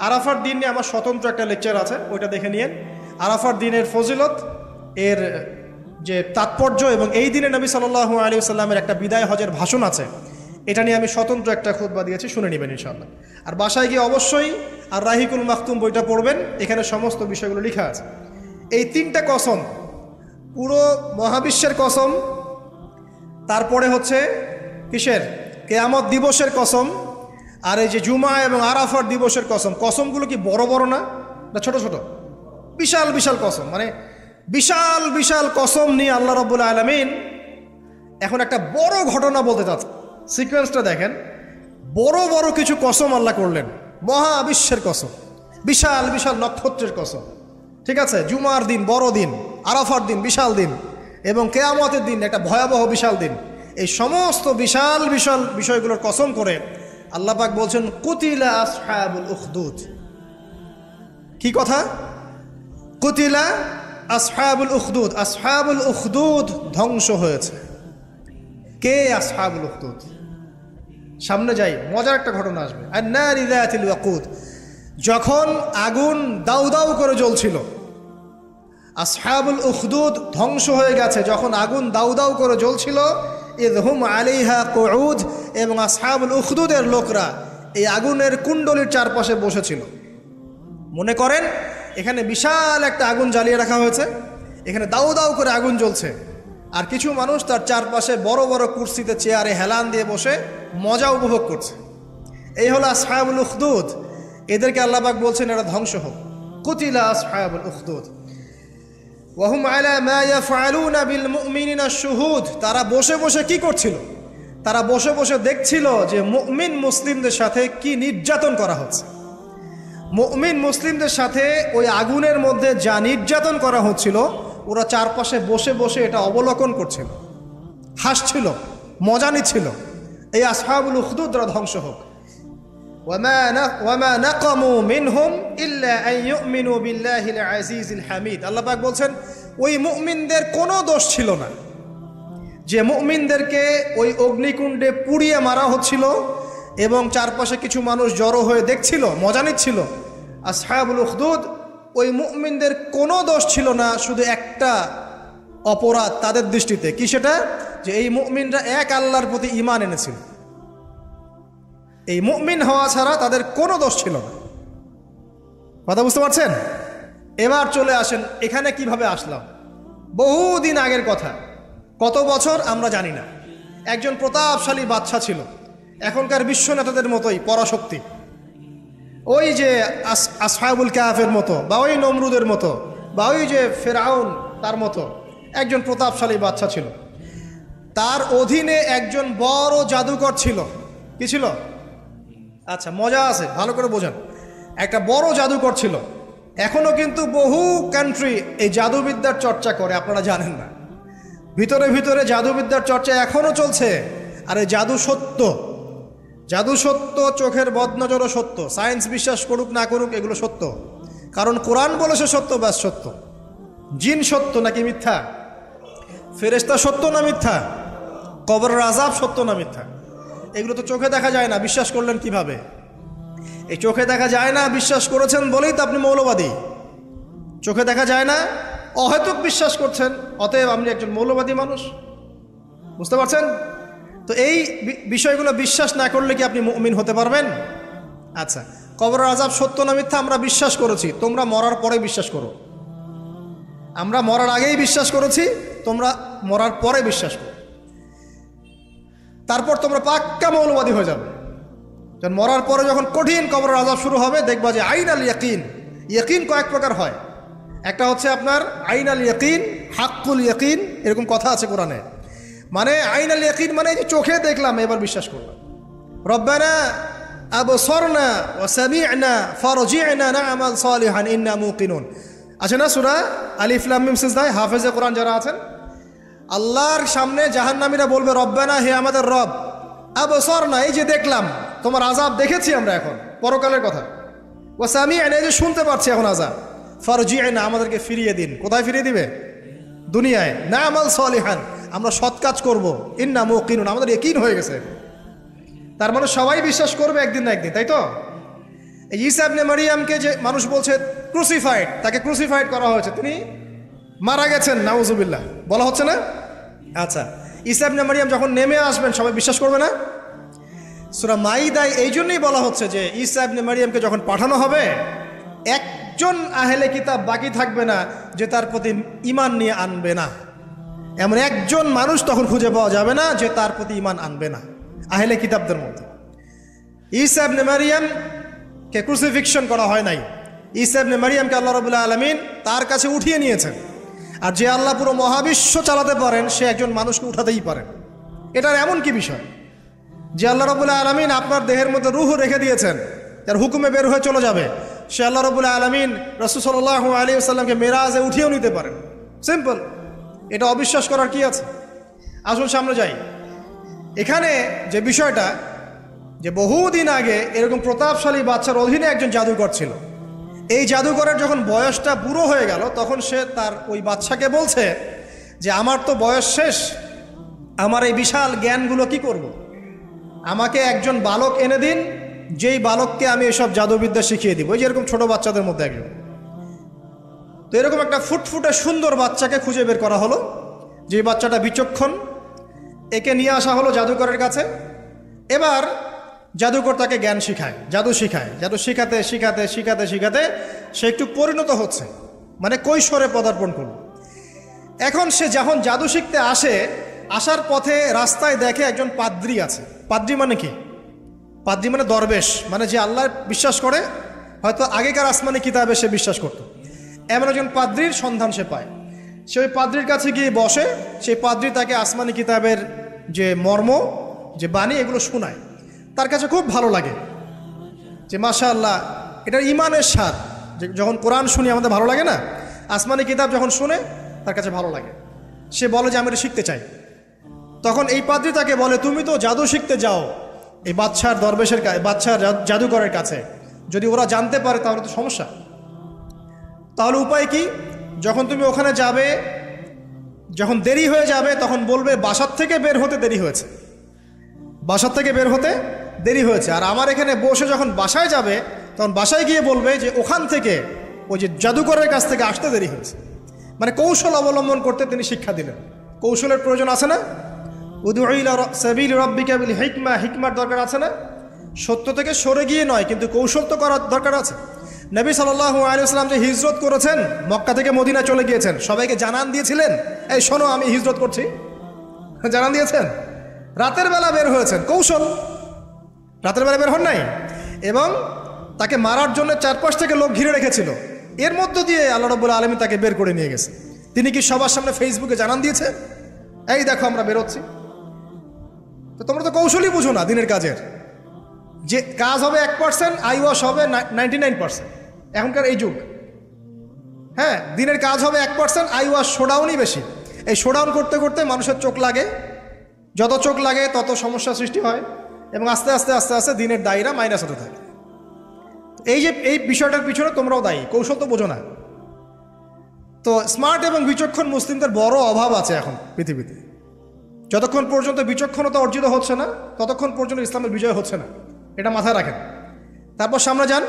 আরাফার দিন নিয়ে আমার স্বতন্ত্র একটা লেকচার আছে, ওইটা দেখে নিয়েন। আরাফার দিনের ফজিলত, এর যে তাৎপর্য, এবং এই দিনে নবী সাল্লাল্লাহু আলাইহি ওয়াসাল্লামের একটা বিদায় হজের ভাষণ আছে, এটা নিয়ে আমি স্বতন্ত্র একটা খুতবা দিয়েছি, শুনে নেবেন ইনশাআল্লাহ। আর বাসায় গিয়ে অবশ্যই আর রাহিকুল মাখতুম বইটা পড়বেন, এখানে সমস্ত বিষয়গুলো লেখা আছে। এই তিনটা কসম, পুরো মহাবিশ্বের কসম, তারপরে হচ্ছে কিসের? কিয়ামত দিবসের কসম, আর এই যে জুমা এবং আরাফার দিবসের কসম। কসমগুলো কি বড় বড় না ছোট ছোট? বিশাল বিশাল কসম, মানে বিশাল বিশাল কসম নিয়ে আল্লাহ রাব্বুল আলামিন এখন একটা বড় ঘটনা বলতে চাচ্ছে। সিকোয়েন্সটা দেখেন, বড় বড় কিছু কসম আল্লাহ করলেন, মহাবিশ্বের কসম, বিশাল বিশাল নক্ষত্রের কসম, ঠিক আছে? জুমার দিন বড় দিন, আরাফার দিন বিশাল দিন, এবং কিয়ামতের দিন একটা ভয়াবহ বিশাল দিন। এই সমস্ত বিশাল বিশাল বিষয়গুলোর কসম করে আল্লাহ পাক বলছেন কুতিলা আসহাবুল উখদুদ। কি কথা? কুতিলা আসহাবুল উখদুদ। আসহাবুল উখদুদ ধ্বংস হয়েছে। কে আসহাবুল উখদুদ? সামনে যাই, মজার একটা ঘটনা আসবে। আন-নারি যাতিল ওয়াকুদ, যখন আগুন দাউ দাউ করে জ্বলছিল, আসহাবুল উখদুদ ধ্বংস হয়ে গেছে যখন আগুন দাউ দাউ করে জ্বলছিল। ইযহুম আলাইহা কুউদ, এবং আসহাবুল উখদুদের লোকরা এই আগুনের কুণ্ডলীর চারপাশে বসেছিল। মনে করেন এখানে বিশাল একটা আগুন জ্বালিয়ে রাখা হয়েছে, এখানে দাউ দাউ করে আগুন জ্বলছে, আর কিছু মানুষ তার চারপাশে বড় বড় কুরসিতে, চেয়ারে হেলান দিয়ে বসে মজা উপভোগ করছে। এই হলো আসহাবুল উখদুদ। এদেরকে আল্লাহ পাক বলছেন এরা ধ্বংস হোক। কুতিলা আসহাবুল উখদুদ ওয়াহুম আলা মা ইয়াফআলুনা বিল মুমিনিনা শুহুদ। তারা বসে বসে কি করছিল? তারা বসে বসে দেখছিল যে মুমিন মুসলিমদের সাথে কি নির্যাতন করা হচ্ছে। মুমিন মুসলিমদের সাথে ওই আগুনের মধ্যে যা নির্যাতন করা হচ্ছিল, ওরা চারপাশে বসে বসে এটা অবলোকন করছিল, হাসছিল, মজা নিচ্ছিল। এই আসহাবুল উখদুদরা ধ্বংস হোক। ওয়ামা নাকামু মিনহুম ইল্লা আন ইউমিনু বিল্লাহিল আজিজিল হামিদ। আল্লাহ পাক বলছেন ওই মুমিনদের কোনো দোষ ছিল না যে মুমিনদেরকে ওই অগ্নিকুণ্ডে পুড়িয়ে মারা হচ্ছিল এবং চারপাশে কিছু মানুষ জড়ো হয়ে দেখছিল, মজা নিচ্ছিল। আসহাবুল উখদুদ, ওই মুমিনদের কোনো দোষ ছিল না, শুধু একটা অপরাধ তাদের দৃষ্টিতে। কি সেটা? যে এই মুমিনরা এক আল্লাহর প্রতি ঈমান এনেছিল। এই মুমিন হওয়া ছাড়া তাদের কোনো দোষ ছিল না। কথা বুঝতে পারছেন? এবার চলে আসেন এখানে কিভাবে আসলাম। বহুদিন আগের কথা, কত বছর আমরা জানি না। একজন প্রতাপশালী বাদশা ছিল, এখনকার বিশ্ব নেতাদের মতোই পরাশক্তি, ওই যে আসহাবুল কাহাফের মতো, বা ওই নমরুদের মতো, বা ওই যে ফেরাউন তার মতো একজন প্রতাপশালী বাদশা ছিল। তার অধীনে একজন বড় জাদুকর ছিল। কি ছিল? আচ্ছা, মজা আছে, ভালো করে বোঝেন। একটা বড় জাদুকর ছিল। এখনো কিন্তু বহু কান্ট্রি এই জাদুবিদ্যার চর্চা করে, আপনারা জানেন না। ভিতরে ভিতরে জাদুবিদ্যার চর্চা এখনো চলছে। আর এই জাদু সত্য, জাদু সত্য, চোখের বদনজরও সত্য। সায়েন্স বিশ্বাস করুক না করুক, এগুলো সত্য। কারণ কোরআন বলেছে সত্য, ব্যাস সত্য। জিন সত্য নাকি মিথ্যা? ফেরেশতা সত্য না মিথ্যা? কবরের আযাব সত্য না মিথ্যা? এগুলো তো চোখে দেখা যায় না, বিশ্বাস করলেন কিভাবে? এই চোখে দেখা যায় না বিশ্বাস করেছেন বলেই তো আপনি মৌলবাদী। চোখে দেখা যায় না, অহেতুক বিশ্বাস করছেন, অতএব আপনি একজন মৌলবাদী মানুষ। বুঝতে পারছেন? তো এই বিষয়গুলো বিশ্বাস না করলে কি আপনি মুমিন হতে পারবেন? আচ্ছা, কবরের আযাব সত্য না মিথ্যা আমরা বিশ্বাস করেছি, তোমরা মরার পরে বিশ্বাস করো। আমরা মরার আগেই বিশ্বাস করেছি, তোমরা মরার পরে বিশ্বাস করো। তারপর তোমরা পাক্কা মৌলবাদী হয়ে যাবে। যখন মরার পরে যখন কঠিন কবরের আযাব শুরু হবে, দেখবা যে আইনাল ইয়াকিন, ইয়াকিন কয়েক প্রকার হয়। একটা হচ্ছে আপনার আইনাল ইয়াকিন, হাক্কুল ইয়াকিন, এরকম কথা আছে কোরআনে। মানে আইনাল ইয়াকিন মানে যে চোখে দেখলাম এবার বিশ্বাস করলাম। রব্বানা আবসারনা ওয়া সামি'না ফারজি'না না'মাল সালিহান ইন্না মুকিনুন। আছে না সূরা আলিফ লাম মিম সিজদায় হাফেজে কোরআন যারা আছেন, আল্লাহর সামনে জাহান্নামীরা বলবে রব্বানা, হে আমাদের রব, আবসারনা, এই যে দেখলাম তোমার আযাব দেখেছি আমরা, এখন পরকালের কথা, ওয়া সামি'না, এই যে শুনতে পাচ্ছি এখন আযাব, ফারজি'না, আমাদেরকে ফিরিয়ে দিন। কোথায় ফিরিয়ে দিবে? দুনিয়ায়। না'মাল সালিহান, আমরা সৎ কাজ করবো, ইন্না মুকিনুন, আমাদের ইয়াকিন হয়ে গেছে। তার মানে সবাই বিশ্বাস করবে একদিন না একদিন, তাই তো? এই ঈসা ইবনে মারইয়ামকে যে মানুষ বলছে ক্রুসিফাইড, তাকে ক্রুসিফাইড করা হয়েছে, তিনি মারা গেছেন, নাউজুবিল্লাহ, বলা হচ্ছে না? আচ্ছা, ঈসা ইবনে মারইয়াম যখন নেমে আসবেন সবাই বিশ্বাস করবে না? সূরা মাইদায় এই জন্যই বলা হচ্ছে যে ঈসা ইবনে মারইয়ামকে যখন পাঠানো হবে, একজন আহলে কিতাব বাকি থাকবে না যে তার প্রতি ঈমান নিয়ে আনবে না। এমন একজন মানুষ তখন খুঁজে পাওয়া যাবে না যে তার প্রতি ঈমান আনবে না আহলে কিতাবদের মধ্যে। ঈসা ইবনে মারইয়ামকে ক্রুসিফিকশন করা হয় নাই। ঈসা ইবনে মারইয়ামকে আল্লাহ রাব্বুল আলামিন তার কাছে উঠিয়ে নিয়েছেন। আর যে আল্লাহ পুরো মহাবিশ্ব চালাতে পারেন, সে একজন মানুষকে উঠাতেই পারেন। এটার এমন কি বিষয় যে আল্লাহ রাব্বুল আলামিন আপনার দেহের মধ্যে রূহ রেখে দিয়েছেন, যার হুকুমে বের হয়ে চলে যাবে, সে আল্লাহ রাব্বুল আলামিন রাসূল সাল্লাল্লাহু আলাইহি ওয়াসাল্লামকে মেরাজে উঠিয়েও নিতে পারেন। সিম্পল, এটা অবিশ্বাস করার কি আছে? আসুন সামনে যাই। এখানে যে বিষয়টা, যে বহুদিন আগে এরকম প্রতাপশালী বাচ্চার অধীনে একজন জাদুকর ছিল। এই জাদুকরের যখন বয়সটা বুড়ো হয়ে গেল, তখন সে তার ওই বাচ্চাকে বলছে যে আমার তো বয়স শেষ, আমার এই বিশাল জ্ঞানগুলো কি করব? আমাকে একজন বালক এনে দিন, যেই বালককে আমি এসব জাদুবিদ্যা শিখিয়ে দিব। এই যেরকম ছোট বাচ্চাদের মধ্যে একজন। তো এরকম একটা ফুটফুটে সুন্দর বাচ্চাকে খুঁজে বের করা হলো, যে বাচ্চাটা বিচক্ষণ। একে নিয়ে আসা হলো জাদুকরের কাছে। এবার জাদুকর তাকে জ্ঞান শিখায়, জাদু শিখায়। জাদু শিখাতে শিখাতে শিখাতে শিখাতে সে একটু পরিণত হচ্ছে, মানে কৈশোরে পদার্পণ করল। এখন সে যখন জাদু শিখতে আসে, আসার পথে রাস্তায় দেখে একজন পাদ্রী আছে। পাদ্রী মানে কি? পাদ্রী মানে দরবেশ, মানে যে আল্লাহ বিশ্বাস করে, হয়তো আগেকার আসমানি কিতাবে সে বিশ্বাস করত। এমন একজন পাদ্রীর সন্ধান সে পায়। সে ওই পাদ্রীর কাছে গিয়ে বসে। সেই পাদ্রী তাকে আসমানি কিতাবের যে মর্ম, যে বাণী, এগুলো শোনায়। তার কাছে খুব ভালো লাগে যে মাশাআল্লাহ, এটার ইমানের স্বাদ। যখন কোরআন শুনি আমাদের ভালো লাগে না, আসমানি কিতাব যখন শুনে তার কাছে ভালো লাগে। সে বলে যে আমি এটা শিখতে চাই। তখন এই পাদ্রী তাকে বলে, তুমি তো জাদু শিখতে যাও এই বাদশার দরবেশের বাদশার জাদুকরের কাছে, যদি ওরা জানতে পারে তাহলে তো সমস্যা। তাহলে উপায় কি? যখন তুমি ওখানে যাবে, যখন দেরি হয়ে যাবে, তখন বলবে বাসার থেকে বের হতে দেরি হয়েছে, বাসার থেকে বের হতে দেরি হয়েছে। আর আমার এখানে বসে যখন বাসায় যাবে, তখন বাসায় গিয়ে বলবে যে ওখান থেকে, ওই যে জাদুকরের কাছ থেকে আসতে দেরি হয়েছে। মানে কৌশল অবলম্বন করতে তিনি শিক্ষা দিলেন। কৌশলের প্রয়োজন আছে না? উদউ ইলা সাবিল রাব্বিকা বিল হিকমা, হিকমার দরকার আছে না? সত্য থেকে সরে গিয়ে নয়, কিন্তু কৌশল তো করার দরকার আছে। নবী সাল্লাল্লাহু আলাইহি ওয়াসাল্লাম যে হিজরত করেছেন, মক্কা থেকে মদিনা চলে গিয়েছেন, সবাইকে জানান দিয়েছিলেন, এই শোনো আমি হিজরত করছি, জানান দিয়েছেন। রাতের বেলা বের হয়েছেন, কৌশল। রাতের বেলা বের হন নাই, এবং তাকে মারার জন্য চারপাশ থেকে লোক ঘিরে রেখেছিল। এর মধ্য দিয়ে আল্লাহ রাব্বুল আলামিন তাকে বের করে নিয়ে গেছে। তিনি কি সবার সামনে ফেসবুকে জানান দিয়েছে, এই দেখো আমরা বেরোচ্ছি? তো তোমরা তো কৌশলই বুঝো না দিনের কাজের। যে কাজ হবে 1%, আই ওয়াশ হবে 99%। এখনকার এই যুগ, হ্যাঁ, দিনের কাজ হবে 1%, আই ওয়াশ শোডাউনই বেশি। এই শোডাউন করতে করতে মানুষের চোখ লাগে, যত চোখ লাগে তত সমস্যা সৃষ্টি হয়, এবং আস্তে আস্তে আস্তে আস্তে দিনের দায়রা মাইনাস হতে থাকে। এই যে এই বিষয়টার পিছনে তোমরাও দায়ী, কৌশল তো বোঝো না। তো স্মার্ট এবং বিচক্ষণ মুসলিমদের বড় অভাব আছে এখন পৃথিবীতে। যতক্ষণ পর্যন্ত বিচক্ষণতা অর্জিত হচ্ছে না, ততক্ষণ পর্যন্ত ইসলামের বিজয় হচ্ছে না, এটা মাথায় রাখেন। তারপর সামনে যান।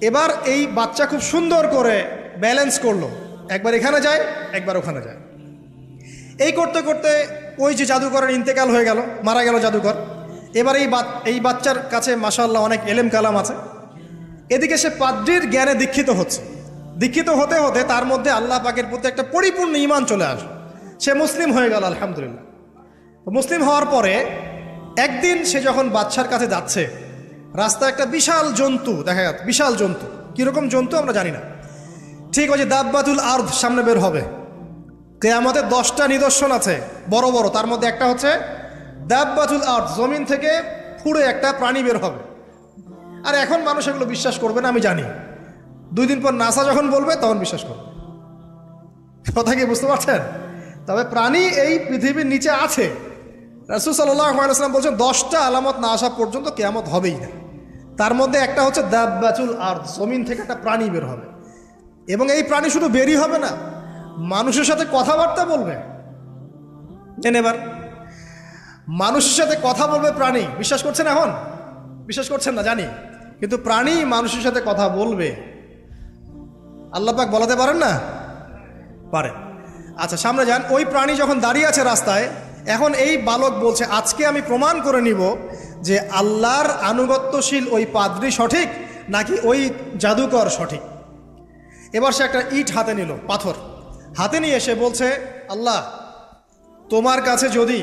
এবার এই বাচ্চা খুব সুন্দর করে ব্যালেন্স করলো, একবার এখানে যায় একবার ওখানে যায়। এই করতে করতে ওই যে জাদুকরের ইন্তেকাল হয়ে গেল, মারা গেল জাদুকর। এবার এই বাচ্চার কাছে মাশাআল্লাহ অনেক এলেম কালাম আছে। এদিকে সে পাদ্রীর জ্ঞানে দীক্ষিত হচ্ছে। দীক্ষিত হতে হতে তার মধ্যে আল্লাহ পাকের প্রতি একটা পরিপূর্ণ ঈমান চলে আসে, সে মুসলিম হয়ে গেল আলহামদুলিল্লাহ। মুসলিম হওয়ার পরে একদিন সে যখন বাদশার কাছে যাচ্ছে, রাস্তায় একটা বিশাল জন্তু দেখা যাচ্ছে। বিশাল জন্তু, কীরকম জন্তু আমরা জানি না। ঠিক ওই যে দাব্বাতুল আরদ সামনে বের হবে, কিয়ামতের 10টা নিদর্শন আছে বড় বড়, তার মধ্যে একটা হচ্ছে দাব্বাতুল আরদ, জমিন থেকে ফুড়ে একটা প্রাণী বের হবে। আর এখন মানুষ এগুলো বিশ্বাস করবে না আমি জানি, 2 দিন পর নাসা যখন বলবে তখন বিশ্বাস করবে। কথা কি বুঝতে পারছেন? তবে প্রাণী এই পৃথিবীর নিচে আছে। রাসূল সাল্লাল্লাহু আলাইহি ওয়াসাল্লাম বলছেন 10টা আলামত না আসা পর্যন্ত কিয়ামত হবেই না। তার মধ্যে একটা হচ্ছে দাব্বাতুল আরদ, জমিন থেকে একটা প্রাণী বের হবে। এবং এই প্রাণী শুধু বেরই হবে না, মানুষের সাথে কথাবার্তা বলবে। এবার মানুষের সাথে কথা বলবে প্রাণী। বিশ্বাস করছেন? এখন বিশ্বাস করছেন না জানি, কিন্তু প্রাণী মানুষের সাথে কথা বলবে। আল্লাহ পাক বলাতে পারেন না? পারেন। আচ্ছা, সামনে যান। ওই প্রাণী যখন দাঁড়িয়ে আছে রাস্তায়, এখন এই বালক বলছে আজকে আমি প্রমাণ করে নিব যে আল্লাহর আনুগত্যশীল ওই পাদ্রী সঠিক নাকি ওই জাদুকর সঠিক। এবার সে একটা ইট হাতে নিল, পাথর হাতে নিয়ে এসে বলছে, আল্লাহ তোমার কাছে যদি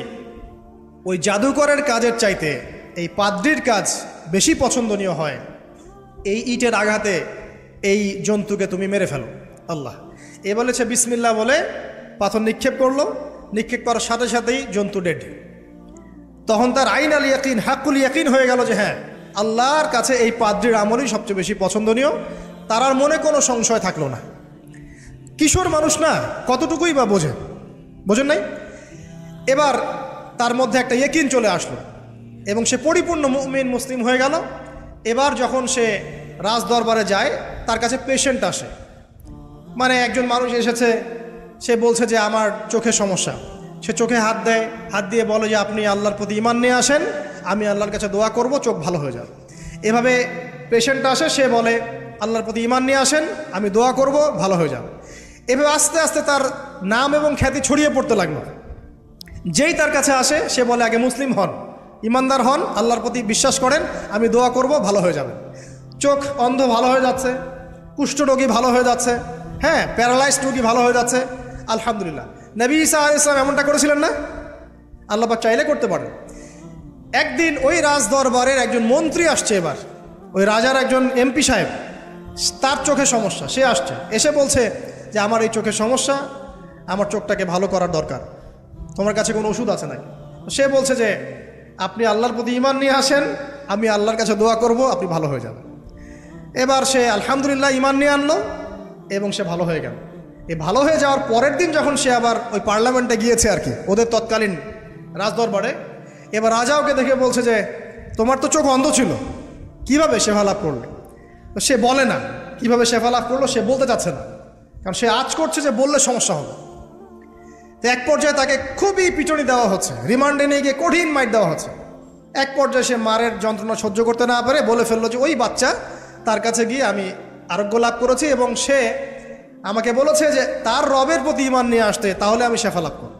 ওই জাদুকরের কাজের চাইতে এই পাদ্রীর কাজ বেশি পছন্দনীয় হয়, এই ইটের আঘাতে এই জন্তুকে তুমি মেরে ফেলো আল্লাহ। এ বলেছে বিসমিল্লাহ বলে পাথর নিক্ষেপ করলো। নিক্ষেপ করার সাথে সাথেই জন্তু ডেড। তখন তার আইন আল ইয়াকিন, হাক্কুল ইয়াকিন হয়ে গেল যে হ্যাঁ, আল্লাহর কাছে এই পাদ্রীর আমলই সবচেয়ে বেশি পছন্দনীয়। তার আর মনে কোনো সংশয় থাকলো না। কিশোর মানুষ না, কতটুকুই বা বোঝেন নাই? এবার তার মধ্যে একটা ইয়াকিন চলে আসলো এবং সে পরিপূর্ণ মুমিন মুসলিম হয়ে গেল। এবার যখন সে রাজ দরবারে যায়, তার কাছে পেশেন্ট আসে। মানে একজন মানুষ এসেছে, সে বলছে যে আমার চোখে সমস্যা। সে চোখে হাত দেয়, হাত দিয়ে বলে যে আপনি আল্লাহর প্রতি ঈমান নিয়ে আসেন, আমি আল্লাহর কাছে দোয়া করব, চোখ ভালো হয়ে যাবে। এভাবে পেশেন্ট আসে, সে বলে আল্লাহর প্রতি ঈমান নিয়ে আসেন, আমি দোয়া করব, ভালো হয়ে যাবে। এভাবে আস্তে আস্তে তার নাম এবং খ্যাতি ছড়িয়ে পড়তে লাগলো। যেই তার কাছে আসে সে বলে আগে মুসলিম হন, ইমানদার হন, আল্লাহর প্রতি বিশ্বাস করেন, আমি দোয়া করব, ভালো হয়ে যাবে। চোখ অন্ধ ভালো হয়ে যাচ্ছে, কুষ্ঠরোগী ভালো হয়ে যাচ্ছে, হ্যাঁ প্যারালাইজড রোগী ভালো হয়ে যাচ্ছে আলহামদুলিল্লাহ। নবী ঈসা আলাইহিস সালাম এমনটা করেছিলেন না? আল্লাহ পাক চাইলে করতে পারেন। একদিন ওই রাজ দরবারের একজন মন্ত্রী আসছে। এবার ওই রাজার একজন এমপি সাহেব, তার চোখে সমস্যা, সে আসছে, এসে বলছে যে আমার এই চোখের সমস্যা, আমার চোখটাকে ভালো করার দরকার, তোমার কাছে কোনো ওষুধ আছে নাকি? সে বলছে যে আপনি আল্লাহর প্রতি ঈমান নিয়ে আসেন, আমি আল্লাহর কাছে দোয়া করব, আপনি ভালো হয়ে যাবেন। এবার সে আলহামদুলিল্লাহ ঈমান নিয়ে আনলো এবং সে ভালো হয়ে গেল। এই ভালো হয়ে যাওয়ার পরের দিন যখন সে আবার ওই পার্লামেন্টে গিয়েছে আর কি, ওদের তৎকালীন রাজদরবারে, এবার রাজা ওকে দেখে বলছে যে তোমার তো চোখ অন্ধ ছিল, কিভাবে শেফা লাভ করলে? তো সে বলে না কিভাবে শেফা লাভ করলো, সে বলতে চাচ্ছে না, কারণ সে আজ করছে যে বললে সমস্যা হবে। তো এক পর্যায়ে তাকে খুবই পিটুনি দেওয়া হচ্ছে, রিমান্ডে নিয়ে গিয়ে কঠিন মাইট দেওয়া হচ্ছে। এক পর্যায়ে সে মারের যন্ত্রণা সহ্য করতে না পারে বলে ফেললো যে ওই বাচ্চা, তার কাছে গিয়ে আমি আরোগ্য লাভ করেছি এবং সে আমাকে বলেছে যে তার রবের প্রতি ঈমান নিয়ে আসতে, তাহলে আমি শেফা লাভ করব।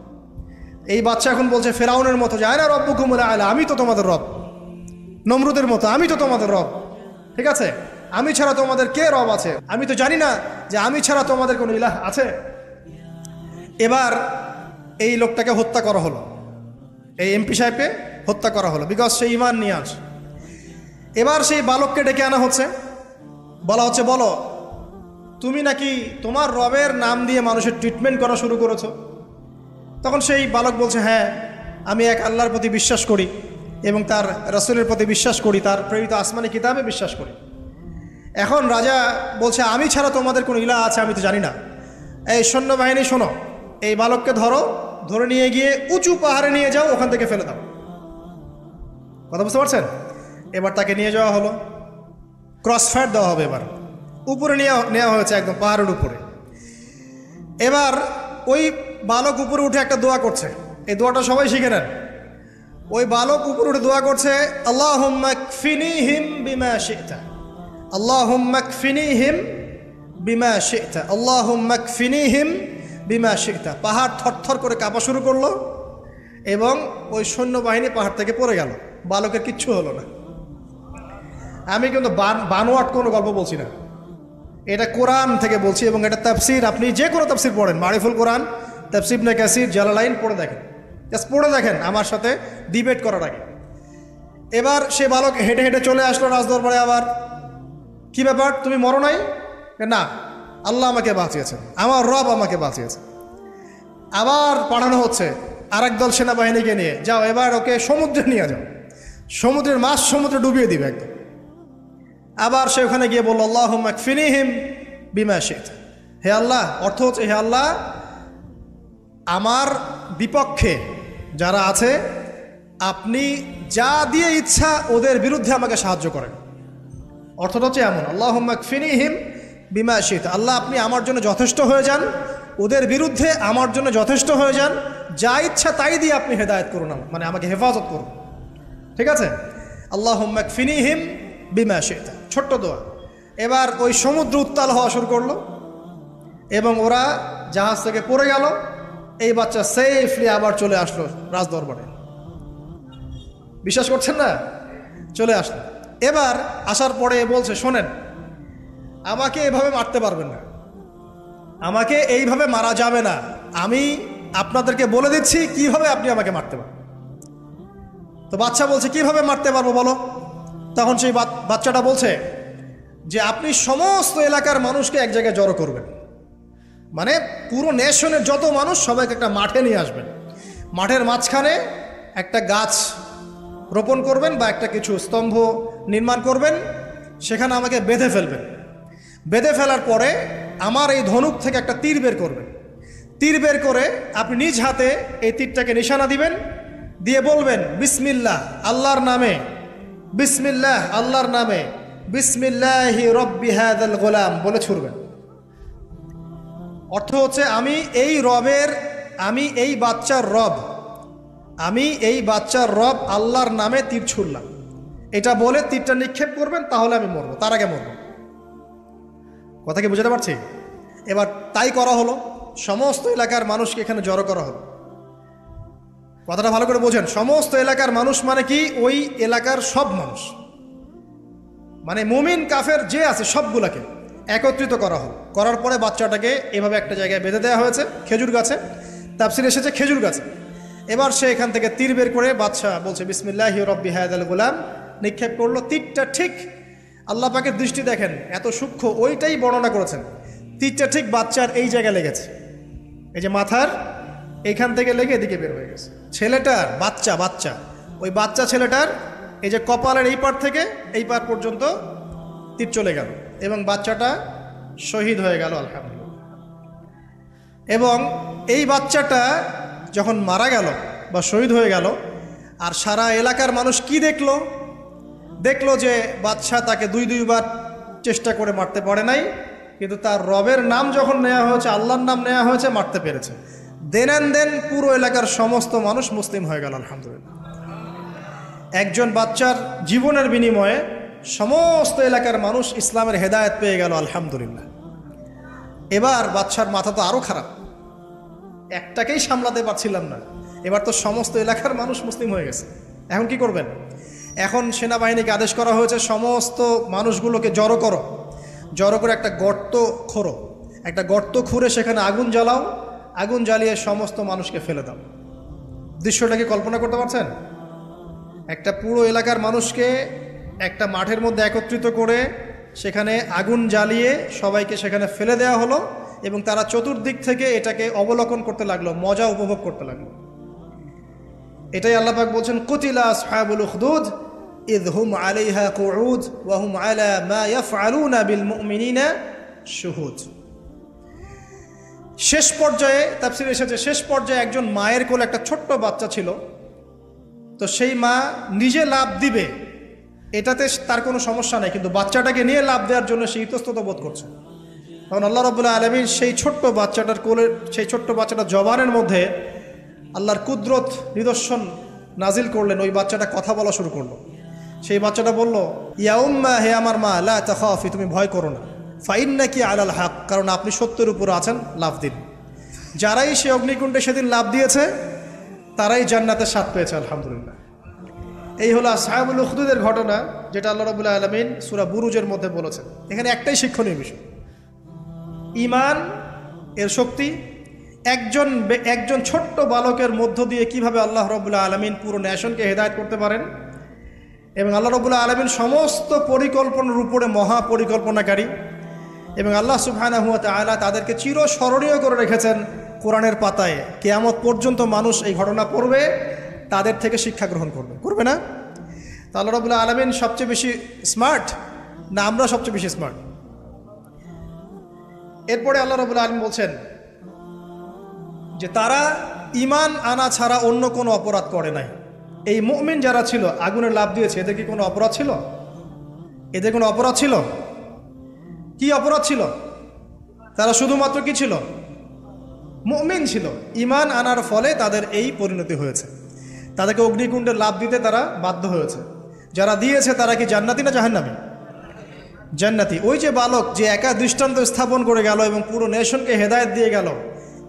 এই বাচ্চা এখন বলছে ফেরাউনের মতো যে আয়না রব্বুকুমুল আ'লা, আমি তো তোমাদের রব। নমরুদের মতো আমি তো তোমাদের রব, ঠিক আছে, আমি ছাড়া তোমাদের কে রব আছে? আমি তো জানি না যে আমি ছাড়া তোমাদের কোনো ইলাহ আছে। এবার এই লোকটাকে হত্যা করা হলো, এই এমপি সাহেবকে হত্যা করা হলো, বিকজ সে ঈমান নিয়ে আসে। এবার সেই বালককে ডেকে আনা হচ্ছে, বলা হচ্ছে বলো তুমি নাকি তোমার রবের নাম দিয়ে মানুষের ট্রিটমেন্ট করা শুরু করেছো। তখন সেই বালক বলছে হ্যাঁ, আমি এক আল্লাহর প্রতি বিশ্বাস করি এবং তার রাসূলের প্রতি বিশ্বাস করি, তার প্রেরিত আসমানি কিতাবে বিশ্বাস করি। এখন রাজা বলছে আমি ছাড়া তোমাদের কোনো ইলাহ আছে আমি তো জানি না। এই সৈন্যবাহিনী শোনো, এই বালককে ধরো, ধরে নিয়ে গিয়ে উঁচু পাহাড়ে নিয়ে যাও, ওখান থেকে ফেলে দাও। কথা বুঝতে পারছেন? এবার তাকে নিয়ে যাওয়া হলো, ক্রস ফায়ার দেওয়া হবে, এবার উপরে নেওয়া হয়েছে, একদম পাহাড়ের উপরে। এবার ওই বালক উপরে উঠে একটা দোয়া করছে, এই দোয়াটা সবাই শিখে নেন। ওই বালক উপরে উঠে দোয়া করছে আল্লাহুম্মা কফিনিহিম বিমা শি'তা, আল্লাহুম্মা কফিনিহিম বিমা শি'তা, আল্লাহুম্মা কফিনিহিম বিমা শি'তা। পাহাড় থরথর করে কাঁপা শুরু করলো এবং ওই সৈন্যবাহিনী পাহাড় থেকে পড়ে গেল, বালকের কিচ্ছু হলো না। আমি কিন্তু বানোয়াট কোনো গল্প বলছি না, এটা কোরআন থেকে বলছি, এবং এটা তাফসির। আপনি যে কোনো তাফসির পড়েন, মারিফুল কোরআন, তাফসির ইবনে কাসির, জালালাইন পড়ে দেখেন, জাস্ট পড়ে দেখেন আমার সাথে ডিবেট করার আগে। এবার সে বালক হেঁটে হেঁটে চলে আসলো রাজদরবারে। আবার কি ব্যাপার, তুমি মরো নাই? না, আল্লাহ আমাকে বাঁচিয়েছেন, আমার রব আমাকে বাঁচিয়েছেন। আবার পাঠানো হচ্ছে আরেক দল সেনাবাহিনীকে নিয়ে, যাও এবার ওকে সমুদ্রে নিয়ে যাও, সমুদ্রের মাছ সমুদ্রে ডুবিয়ে দিবে একদম। আবার সে ওখানে গিয়ে বলল, আল্লাহুম্মা কফিনিহিম বিমা শি'তা, হে আল্লাহ, অর্থ হচ্ছে হে আল্লাহ, আমার বিপক্ষে যারা আছে আপনি যা দিয়ে ইচ্ছা ওদের বিরুদ্ধে আমাকে সাহায্য করেন। অর্থটা হচ্ছে এমন, আল্লাহুম্মা কফিনিহিম বিমা শি'তা, আল্লাহ আপনি আমার জন্য যথেষ্ট হয়ে যান, ওদের বিরুদ্ধে আমার জন্য যথেষ্ট হয়ে যান, যা ইচ্ছা তাই দিয়ে আপনি হেদায়েত করুন, মানে আমাকে হেফাজত করুন। ঠিক আছে, আল্লাহুম্মা কফিনিহিম বিমা শি'তা, ছোট্ট দোয়া। এবার ওই সমুদ্র উত্তাল হওয়া শুরু করলো এবং ওরা জাহাজ থেকে পড়ে গেল। এই বাচ্চা সেফলি আবার চলে আসলো রাজদরবারে। বিশ্বাস করছেন না? চলে আসলো। এবার আসার পরে বলছে, শোনেন, আমাকে এভাবে মারতে পারবেন না, আমাকে এইভাবে মারা যাবে না, আমি আপনাদেরকে বলে দিচ্ছি কিভাবে আপনি আমাকে মারতে পারবেন। তো বাচ্চা বলছে, কিভাবে মারতে পারবো বলো? তখন সেই বাচ্চাটা বলছে যে আপনি সমস্ত এলাকার মানুষকে এক জায়গায় জড়ো করবেন, মানে পুরো নেশনের যত মানুষ সবাইকে একটা মাঠে নিয়ে আসবেন, মাঠের মাঝখানে একটা গাছ রোপণ করবেন বা একটা কিছু স্তম্ভ নির্মাণ করবেন, সেখানে আমাকে বেঁধে ফেলবেন। বেঁধে ফেলার পরে আমার এই ধনুক থেকে একটা তীর বের করবেন, তীর বের করে আপনি নিজ হাতে এই তীরটাকে নিশানা দিবেন, দিয়ে বলবেন বিসমিল্লাহ আল্লাহর নামে, বিসমিল্লাহ আল্লাহর নামে, বিসমিল্লাহি রব্বি হাযাল গোলাম বলে ছুড়বেন। অর্থ হচ্ছে আমি এই রবের, আমি এই বাচ্চার রব, আমি এই বাচ্চার রব আল্লাহর নামে তীর ছুড়লাম, এটা বলে তীরটা নিক্ষেপ করবেন, তাহলে আমি মরবো, তার আগে মরবো। কথা কি বুঝতে পারছি? এবার তাই করা হলো, সমস্ত এলাকার মানুষকে এখানে জড়ো করা হলো। কথাটা ভালো করে বোঝেন, সমস্ত এলাকার মানুষ মানে কি? ওই এলাকার সব মানুষ, মানে মুমিন কাফের যে আছে সবগুলাকে একত্রিত করা হলো। করার পরে বাচ্চাটাকে এভাবে একটা জায়গায় বেঁধে দেওয়া হয়েছে, খেজুর গাছে, তাফসিরে এসেছে খেজুর গাছে। এবার সে এখান থেকে তীর বের করে, বাচ্চা বলছে বিসমিল্লাহি রব্বি হাযাল গোলাম, নিক্ষেপ করলো। তীরটা ঠিক, আল্লাহ পাকের দৃষ্টি দেখেন এত সূক্ষ্ম, ওইটাই বর্ণনা করেছেন। তীরটা ঠিক বাচ্চার এই জায়গায় লেগেছে, এই যে মাথার এইখান থেকে লেগে এদিকে বের হয়ে গেছে। ছেলেটার, বাচ্চা ওই বাচ্চা ছেলেটার এই যে কপালের এই পার থেকে এই পার পর্যন্ত তীর চলে গেল এবং বাচ্চাটা শহীদ হয়ে গেল, আলহামদুলিল্লাহ। এবং এই বাচ্চাটা যখন মারা গেল বা শহীদ হয়ে গেল, আর সারা এলাকার মানুষ কি দেখলো? দেখলো যে বাচ্চা তাকে দুইবার চেষ্টা করে মারতে পারে নাই, কিন্তু তার রবের নাম যখন নেওয়া হয়েছে, আল্লাহর নাম নেওয়া হয়েছে, মারতে পেরেছে। দেন পুরো এলাকার সমস্ত মানুষ মুসলিম হয়ে গেল, আলহামদুলিল্লাহ। একজন বাচ্চার জীবনের বিনিময়ে সমস্ত এলাকার মানুষ ইসলামের হেদায়েত পেয়ে গেল, আলহামদুলিল্লাহ। এবার বাচ্চার মাথা তো আরো খারাপ, একটাকেই সামলাতে পারছিলাম না, এবার তো সমস্ত এলাকার মানুষ মুসলিম হয়ে গেছে। এখন কি করবেন? এখন সেনাবাহিনীকে আদেশ করা হয়েছে সমস্ত মানুষগুলোকে জড়ো করো, জড়ো করে একটা গর্ত খোঁড়ো, একটা গর্ত খুঁড়ে সেখানে আগুন জ্বালাও, আগুন জ্বালিয়ে সমস্ত মানুষকে ফেলে দাও। দৃশ্যটাকে কল্পনা করতে পারছেন? একটা পুরো এলাকার মানুষকে একটা মাঠের মধ্যে একত্রিত করে সেখানে আগুন জ্বালিয়ে সবাইকে সেখানে ফেলে দেওয়া হলো এবং তারা চতুর্দিক থেকে এটাকে অবলোকন করতে লাগলো, মজা উপভোগ করতে লাগলো। এটাই আল্লাহ পাক বলছেন, কুতিলা আসহাবুল উখদুদ ইয হুম আলাইহা কুউদ ওয়া হুম আলা মা ইয়াফআলুনা বিল মুমিনিনা শুহুদ। শেষ পর্যায়ে তাফসীরে এসেছে, শেষ পর্যায়ে একজন মায়ের কোলে একটা ছোট্ট বাচ্চা ছিল, তো সেই মা নিজে লাফ দিবে এটাতে তার কোনো সমস্যা নেই, কিন্তু বাচ্চাটাকে নিয়ে লাফ দেওয়ার জন্য সে ইতস্তত বোধ করছে। তখন আল্লাহ রাব্বুল আলামিন সেই ছোট্ট বাচ্চাটার কোলে, সেই ছোট্ট বাচ্চাটার জবানের মধ্যে আল্লাহর কুদরত নিদর্শন নাজিল করলেন। ওই বাচ্চাটা কথা বলা শুরু করলো। সেই বাচ্চাটা বলল, ইয়া উম্মা, হে আমার মা, লা তাখাফি, তুমি ভয় করো না, ফাইন্নাকি আলাল হক, কারণ আপনি সত্যের উপর আছেন, লাফ দিন। যারাই সে অগ্নিকুণ্ডে সেদিন লাফ দিয়েছে তারাই জান্নাতের স্বাদ পেয়েছে আলহামদুলিল্লাহ। এই হলো আসহাবুল উখদুদের ঘটনা, যেটা আল্লাহ রাব্বুল আলামিন সূরা বুরুজের মধ্যে বলেছেন। এখানে একটাই শিক্ষণীয় বিষয়, ঈমান এর শক্তি একজন ছোট্ট বালকের মধ্য দিয়ে কিভাবে আল্লাহ রাব্বুল আলামিন পুরো নেশনকে হেদায়েত করতে পারেন, এবং আল্লাহ রাব্বুল আলামিন সমস্ত পরিকল্পনার উপরে মহা পরিকল্পনাকারী, এবং আল্লাহ সুবহানাহু ওয়া তাআলা তাদেরকে চিরস্মরণীয় করে রেখেছেন কোরআনের পাতায়। কিয়ামত পর্যন্ত মানুষ এই ঘটনা পড়বে, তাদের থেকে শিক্ষা গ্রহণ করবে না? তা আল্লাহ রাব্বুল আলামিন সবচেয়ে বেশি স্মার্ট না আমরা সবচেয়ে বেশি স্মার্ট? এরপরে আল্লাহ রাব্বুল আলামিন বলছেন যে তারা ঈমান আনা ছাড়া অন্য কোনো অপরাধ করে নাই। এই মুমিন যারা ছিল আগুনে লাফ দিয়েছে, এদের কি কোনো অপরাধ ছিল? এদের কোনো অপরাধ ছিল? কি অপরাধ ছিল? তারা শুধুমাত্র কি ছিল? মুমিন ছিল। ঈমান আনার ফলে তাদের এই পরিণতি হয়েছে, তাদেরকে অগ্নিকুণ্ডে লাফ দিতে তারা বাধ্য হয়েছে। যারা দিয়েছে তারা কি জান্নাতি না জাহান্নামী? জান্নাতি। ওই যে বালক যে একা দৃষ্টান্ত স্থাপন করে গেল এবং পুরো নেশনকে হেদায়েত দিয়ে গেল,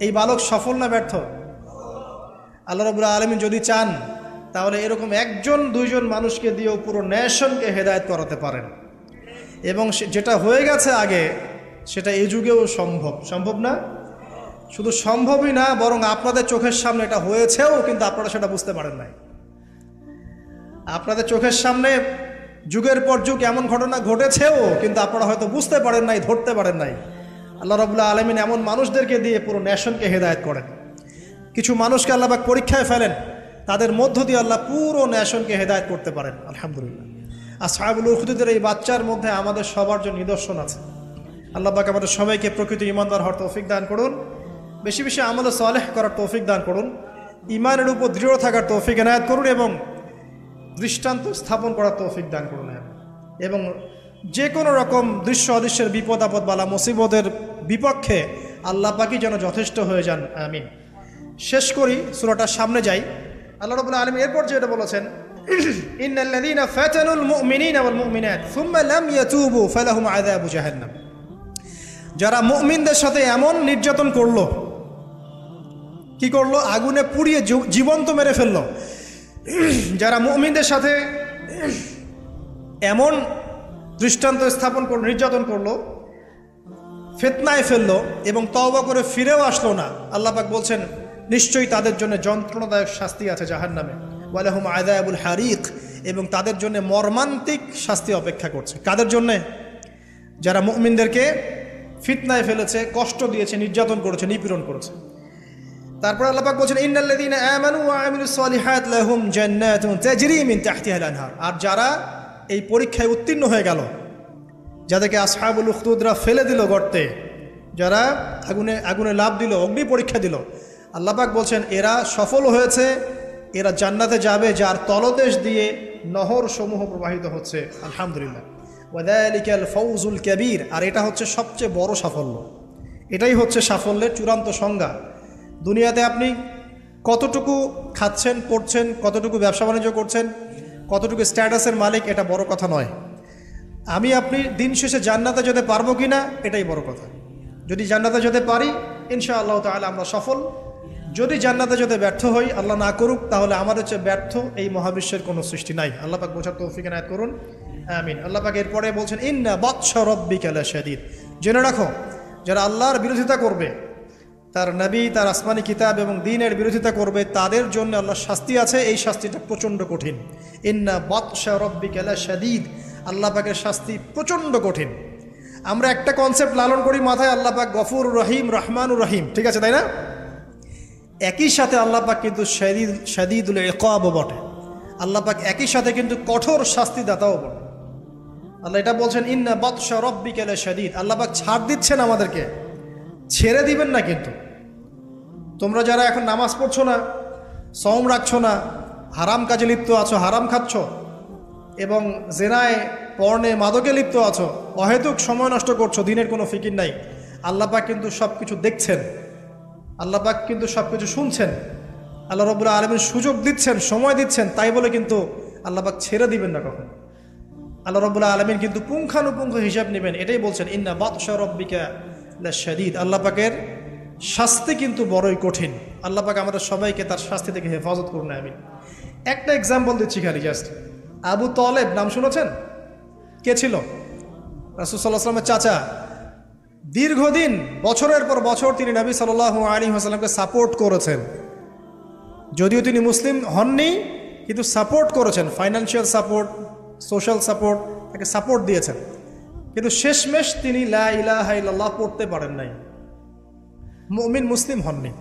এই বালক সফল না ব্যর্থ? আল্লাহ রাব্বুল আলামিন যদি চান তাহলে এরকম একজন দুইজন মানুষকে দিয়েও পুরো নেশনকে হেদায়েত করাতে পারেন, এবং যেটা হয়ে গেছে আগে সেটা এই যুগেও সম্ভব না? শুধু সম্ভবই না, বরং আপনাদের চোখের সামনে এটা হয়েছেও, কিন্তু আপনারা সেটা বুঝতে পারেন নাই। আপনাদের চোখের সামনে যুগের পর যুগ এমন ঘটনা ঘটেছেও, কিন্তু আপনারা হয়তো বুঝতে পারেন নাই, ধরতে পারেন নাই। আল্লাহ রাব্বুল আলামিন এমন মানুষদেরকে দিয়ে পুরো নেশনকে হেদায়েত করেন। কিছু মানুষকে আল্লাহ পাক পরীক্ষায় ফেলেন, তাদের মধ্য দিয়ে আল্লাহ পুরো নেশনকে হেদায়েত করতে পারেন আলহামদুলিল্লাহ। আসহাবুল উখদুদের এই বাচ্চার মধ্যে আমাদের সবার জন্য নিদর্শন আছে। আল্লাহ পাক আমাদের সবাইকে প্রকৃত ঈমানদার হওয়ার তৌফিক দান করুন, বেশি বেশি আমল সালেহ করার তৌফিক দান করুন, ঈমানের উপর দৃঢ় থাকার তৌফিক এনায়েত করুন, এবং দৃষ্টান্ত স্থাপন করার তৌফিক দান করুন, এবং যে কোনো রকম দৃশ্য অদৃশ্যের বিপদ আপদ বালা মুসিবতের বিপক্ষে আল্লাহ পাকই যেন যথেষ্ট হয়ে যান, আমিন। শেষ করি, সূরাটার সামনে যাই। আল্লাহ রাব্বুল আলামিন এরপর যেটা বলেছেন, ইন্নাল্লাযীনা ফাতানুল মুমিনিনা ওয়াল মুমিনাত সুম্মা লাম ইয়াতুবু ফালাহুম আযাবু জাহান্নাম। যারা মুমিনদের সাথে এমন নির্যাতন করলো, কি করলো? আগুনে পুড়িয়ে জীবন্ত মেরে ফেললো। যারা মুমিনদের সাথে এমন দৃষ্টান্ত স্থাপন করলো, নির্যাতন করলো, ফিতনায় ফেললো এবং তওবা করে ফিরেও আসলো না, আল্লাহ পাক বলছেন নিশ্চয়ই তাদের জন্য যন্ত্রণাদায়ক শাস্তি আছে জাহান্নামে, ওয়ালাহুম আযাবুল হারিক, এবং তাদের জন্য মর্মান্তিক শাস্তি অপেক্ষা করছে। কাদের জন্যে? যারা মুমিনদেরকে ফিতনায় ফেলেছে, কষ্ট দিয়েছে, নির্যাতন করেছে, নিপীড়ন করেছে। তারপর আল্লাহ পাক বলছেন ইন্নাল্লাযীনা আমানু ওয়া আমিলুস সালিহাত লাহুম জান্নাতুন তাজরি মিন তাহতিহাল আনহার। আর যারা এই পরীক্ষায় উত্তীর্ণ হয়ে গেল, যাদেরকে আসহাবুল উখদুদরা ফেলে দিল গর্তে, যারা আগুনে লাফ দিল, অগ্নি পরীক্ষা দিল, আল্লাহ পাক বলছেন এরা সফল হয়েছে, এরা জান্নাতে যাবে যার তলদেশ দিয়ে নহর সমূহ প্রবাহিত হচ্ছে আলহামদুলিল্লাহ। ওয়াযালিকাল ফাউজুল কাবীর। আর এটা হচ্ছে সবচেয়ে বড় সাফল্য, এটাই হচ্ছে সাফল্যের চূড়ান্ত সংজ্ঞা। দুনিয়াতে আপনি কতটুকু খাচ্ছেন, পড়ছেন, কতটুকু ব্যবসা বাণিজ্য করছেন, কতটুকু স্ট্যাটাসের মালিক, এটা বড় কথা নয়। আপনি দিন শেষে জান্নাতে যেতে পারবো কি না, এটাই বড় কথা। যদি জান্নাতে যেতে পারি ইনশাআল্লাহ তাআলা আমরা সফল। যদি জান্নাতে যেতে ব্যর্থ হই, আল্লাহ না করুক, তাহলে আমাদের চেয়ে ব্যর্থ এই মহাবিশ্বের কোনো সৃষ্টি নাই। আল্লাহ পাক বোঝার তৌফিক এনায়েত করুন, আমিন। আল্লাহ পাক এরপরে বলছেন ইন্না বাতশা রাব্বিকা লাশাদীদ। জেনে রাখো, যারা আল্লাহর বিরোধিতা করবে, তার নবী, তার আসমানি কিতাব এবং দ্বীনের বিরোধিতা করবে, তাদের জন্য আল্লাহর শাস্তি আছে। এই শাস্তিটা প্রচণ্ড কঠিন। ইন্না বাতশা রাব্বিকা লাশাদীদ, আল্লাহ পাকের শাস্তি প্রচণ্ড কঠিন। আমরা একটা কনসেপ্ট লালন করি মাথায়, আল্লাহ পাক গফুর রহিম, রহমানুর রহিম, ঠিক আছে, তাই না? একই সাথে আল্লাহ পাক কিন্তু শাদীদুল ইকাব বটে। আল্লাহ পাক একই সাথে কিন্তু কঠোর শাস্তিদাতাও বটে। আল্লাহ এটা বলছেন ইন্না বাতশা রাব্বিকা লাশাদীদ। আল্লাহ পাক ছাড় দিচ্ছেন আমাদেরকে, ছেড়ে দিবেন না। কিন্তু তোমরা যারা এখন নামাজ পড়ছো না, সওম রাখছো না, হারাম কাজে লিপ্ত আছো, হারাম খাচ্ছ, এবং জেনায়, পর্নে, মাদকে লিপ্ত আছো, অহেতুক সময় নষ্ট করছো, দিনের কোনো ফিকির নাই, আল্লাহ পাক কিন্তু সব কিছু দেখছেন, আল্লাহ পাক কিন্তু সব কিছু শুনছেন। আল্লাহ রাব্বুল আলামিন সুযোগ দিচ্ছেন, সময় দিচ্ছেন, তাই বলে কিন্তু আল্লাহ পাক ছেড়ে দিবেন না কখন। আল্লাহ রাব্বুল আলামিন কিন্তু পুঙ্খানুপুঙ্খ হিসাব নেবেন। এটাই বলছেন ইন্না বাতশা রাব্বিকা লাশাদীদ। আল্লাহ পাকের শাস্তি কিন্তু বড়ই কঠিন। আল্লাহ পাক আমাদের সবাইকে তার শাস্তি থেকে হেফাজত করুন, আমিন। একটা এক্সাম্পল দিচ্ছি খালি জাস্ট। আবু তালেব নাম শুনেছেন? কে ছিল? রাসূল সাল্লাল্লাহু আলাইহি ওয়াসাল্লামের চাচা। দীর্ঘদিন বছরের পর বছর তিনি নবী সাল্লাল্লাহু আলাইহি ওয়াসাল্লামকে সাপোর্ট করেছেন। যদিও তিনি মুসলিম হননি, কিন্তু সাপোর্ট করেছেন, ফাইন্যান্সিয়াল সাপোর্ট, সোশ্যাল সাপোর্ট, তাকে সাপোর্ট দিয়েছেন। কিন্তু শেষমেশ তিনি লা ইলাহা ইল্লাল্লাহ পড়তে পারেন নাই, মুমিন মুসলিম হননি।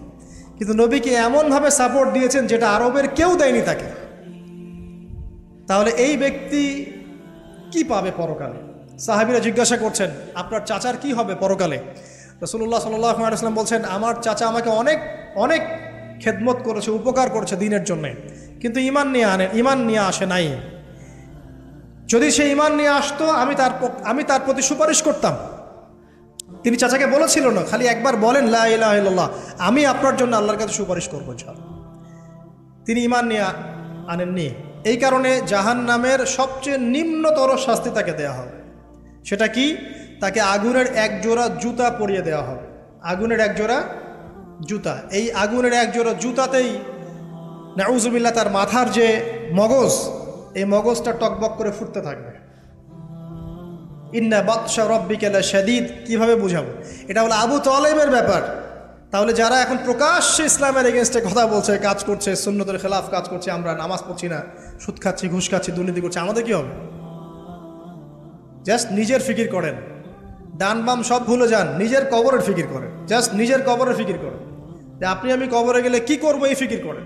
কিন্তু নবীকে এমনভাবে সাপোর্ট দিয়েছেন যেটা আরবের কেউ দেয়নি তাকে। তাহলে এই ব্যক্তি কি পাবে পরকালে? সাহাবীরা জিজ্ঞাসা করছেন, আপনার চাচার কি হবে পরকালে? রাসূলুল্লাহ সাল্লাল্লাহু আলাইহি ওয়াসাল্লাম বলছেন, আমার চাচা আমাকে অনেক অনেক খেদমত করেছে, উপকার করেছে দ্বীনের জন্য, কিন্তু ঈমান নিয়ে আসে নাই। যদি সে ঈমান নিয়ে আসতো আমি তার প্রতি সুপারিশ করতাম। তিনি চাচাকে বলেছিল না, খালি একবার বলেন লা ইলাহা ইল্লাল্লাহ, আমি আপনার জন্য আল্লাহর কাছে সুপারিশ করবো ইনশাআল্লাহ। তিনি ঈমান নিয়ে আনেননি। এই কারণে জাহান্নামের সবচেয়ে নিম্নতর শাস্তি তাকে দেয়া হবে। সেটা কি? তাকে আগুনের এক জোড়া জুতা পরিয়ে দেওয়া হবে। আগুনের এক জোড়া জুতা। এই আগুনের এক জোড়া জুতাতেই নাউযুবিল্লাহ তার মাথার যে মগজ, এই মগজটা টকবক করে ফুটতে থাকবে। ইন্না বাতশা রাব্বিকা লাশাদীদ। কিভাবে বুঝাবো? এটা হলো আবু তালেবের ব্যাপার। তাহলে যারা এখন প্রকাশ্যে ইসলামের এগেনস্টে কথা বলছে, কাজ করছে, সুন্নতের খেলাফ কাজ করছে, আমরা নামাজ পড়ছি না, সুদ খাচ্ছি, ঘুষ খাচ্ছি, দুর্নীতি করছি, আমাদের কি হবে? জাস্ট নিজের ফিকির করেন, ডান বাম সব ভুলে যান, নিজের কবরের ফিকির করেন। জাস্ট নিজের কবরের ফিকির করেন যে আপনি আমি কবরে গেলে কি করবো, এই ফিকির করেন।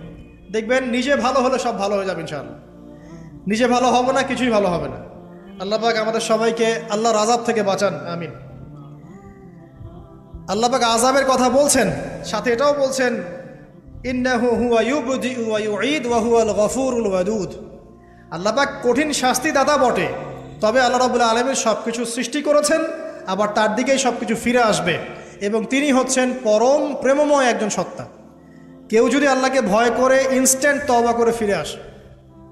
দেখবেন নিজে ভালো হলে সব ভালো হয়ে যাবে ইনশাআল্লাহ। নিজে ভালো হবে না, কিছুই ভালো হবে না। আল্লাহ পাক আমাদের সবাইকে আল্লাহর আযাব থেকে বাঁচান, আমিন। আল্লাহ পাক আযাবের কথা বলছেন, সাথে এটাও বলছেন ইন্নাহু হুয়া ইউবদিউ ওয়া ইউঈদ ওয়া হুয়াল গফুরুল ওয়াদুদ। আল্লাহ পাক কঠিন শাস্তিদাতা বটে, তবে আল্লাহ রাব্বুল আলামিন সব কিছু সৃষ্টি করেছেন, আবার তার দিকেই সব কিছু ফিরে আসবে, এবং তিনি হচ্ছেন পরম প্রেমময় একজন সত্তা। কেউ যদি আল্লাহকে ভয় করে ইনস্ট্যান্ট তওবা করে ফিরে আসে,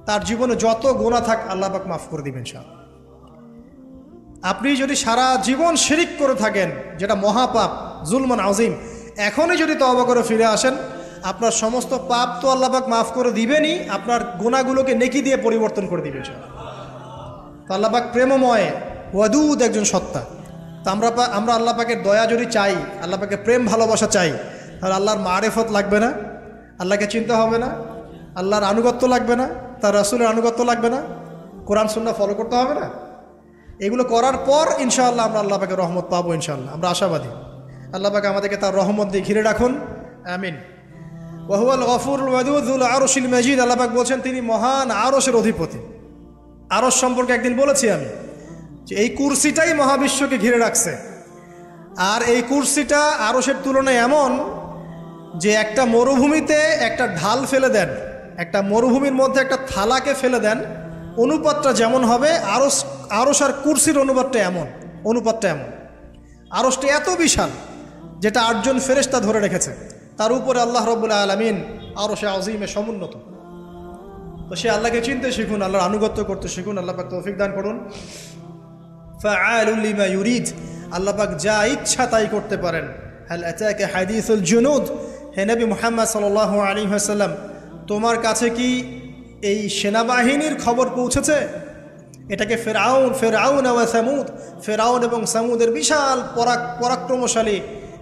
তার জীবনে যত গুনাহ থাক আল্লাহ পাক মাফ করে দিবেন ইনশাআল্লাহ। আপনি যদি সারা জীবন শিরিক করে থাকেন, যেটা মহাপাপ, জুলমান আযীম, এখনই যদি তওবা করে ফিরে আসেন, আপনার সমস্ত পাপ তো আল্লাহ পাক মাফ করে দিবেনই, আপনার গুনাহগুলোকে নেকি দিয়ে পরিবর্তন করে দিবেন ইনশাআল্লাহ। তো আল্লাহ পাক প্রেমময় ওয়াদুদ একজন সত্তা। তো আমরা আল্লাহ পাকের দয়া যদি চাই, আল্লাহ পাকের প্রেম ভালোবাসা চাই, তাহলে আল্লাহর মারেফত লাগবে না, আল্লাহকে চিনতে হবে না, আল্লাহর আনুগত্য লাগবে না, তার রাসূলের আনুগত্য লাগবে না, কোরআন সুন্নাহ ফলো করতে হবে না। এগুলো করার পর ইনশাআল্লাহ আমরা আল্লাহ পাকের রহমত পাবো ইনশাআল্লাহ। আমরা আশাবাদী। আল্লাহ পাক আমাদেরকে তার রহমত দিয়ে ঘিরে রাখুন, আমিন। ওয়া হুয়াল গফুরুল ওয়াদুদ যুল আরশিল মাজিদ। আল্লাহ পাক বলছেন তিনি মহান আরশের অধিপতি। আরশ সম্পর্কে একদিন বলেছি আমি যে এই কুরসিটাই মহাবিশ্বকে ঘিরে রাখছে। আর এই কুরসিটা আরশের তুলনায় এমন যে একটা মরুভূমিতে একটা ঢাল ফেলে দেন, একটা মরুভূমির মধ্যে একটা থালাকে ফেলে দেন, অনুপাতটা যেমন হবে, আরশ আর কুরসির অনুপাতটা এমন। আরশটা এত বিশাল যেটা 8 জন ফেরেশতা ধরে রেখেছে। তার উপরে আল্লাহ রাব্বুল আলামিন আরশে আযীমে সমুন্নত। তো সে আল্লাহকে চিনতে শিখুন, আল্লাহর আনুগত্য করতে শিখুন। আল্লাহ পাক তৌফিক দান করুন। ফাআলুল লিমা ইউরিদ। আল্লাহ পাক যা ইচ্ছা তাই করতে পারেন। হাল আতাকা হাদিসুল জুনুদ। হে নবী মুহাম্মদ সাল্লাল্লাহু আলাইহি ওয়াসাল্লাম, তোমার কাছে কি এই সেনাবাহিনীর খবর পৌঁছেছে? এটাকে ফেরাউন ওয়া সামুদ, ফেরাউন এবং সামুদের বিশাল পরাক্রমশালী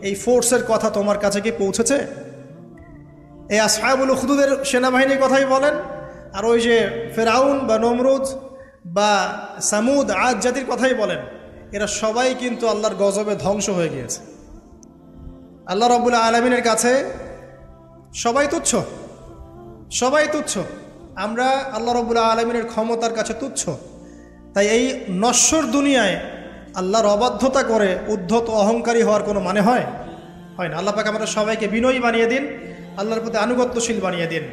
এই ফোর্সের কথা তোমার কাছে কি পৌঁছেছে? এই আসহাবুল উখদুদের সেনাবাহিনীর কথাই বলেন, আর ওই যে ফেরাউন বা নমরুদ বা সামুদ, আদ জাতির কথাই বলেন, এরা সবাই কিন্তু আল্লাহর গজবে ধ্বংস হয়ে গিয়েছে। আল্লাহ রাব্বুল আলামিনের কাছে সবাই তুচ্ছ। আমরা আল্লাহ রাব্বুল আলামিনের ক্ষমতার কাছে তুচ্ছ। তাই এই নশ্বর দুনিয়ায় আল্লাহর অবাধ্যতা করে উদ্ধত অহংকারী হওয়ার কোনো মানে হয় না। আল্লাহ পাক আমাদের সবাইকে বিনয়ী বানিয়ে দিন, আল্লাহর প্রতি আনুগত্যশীল বানিয়ে দিন।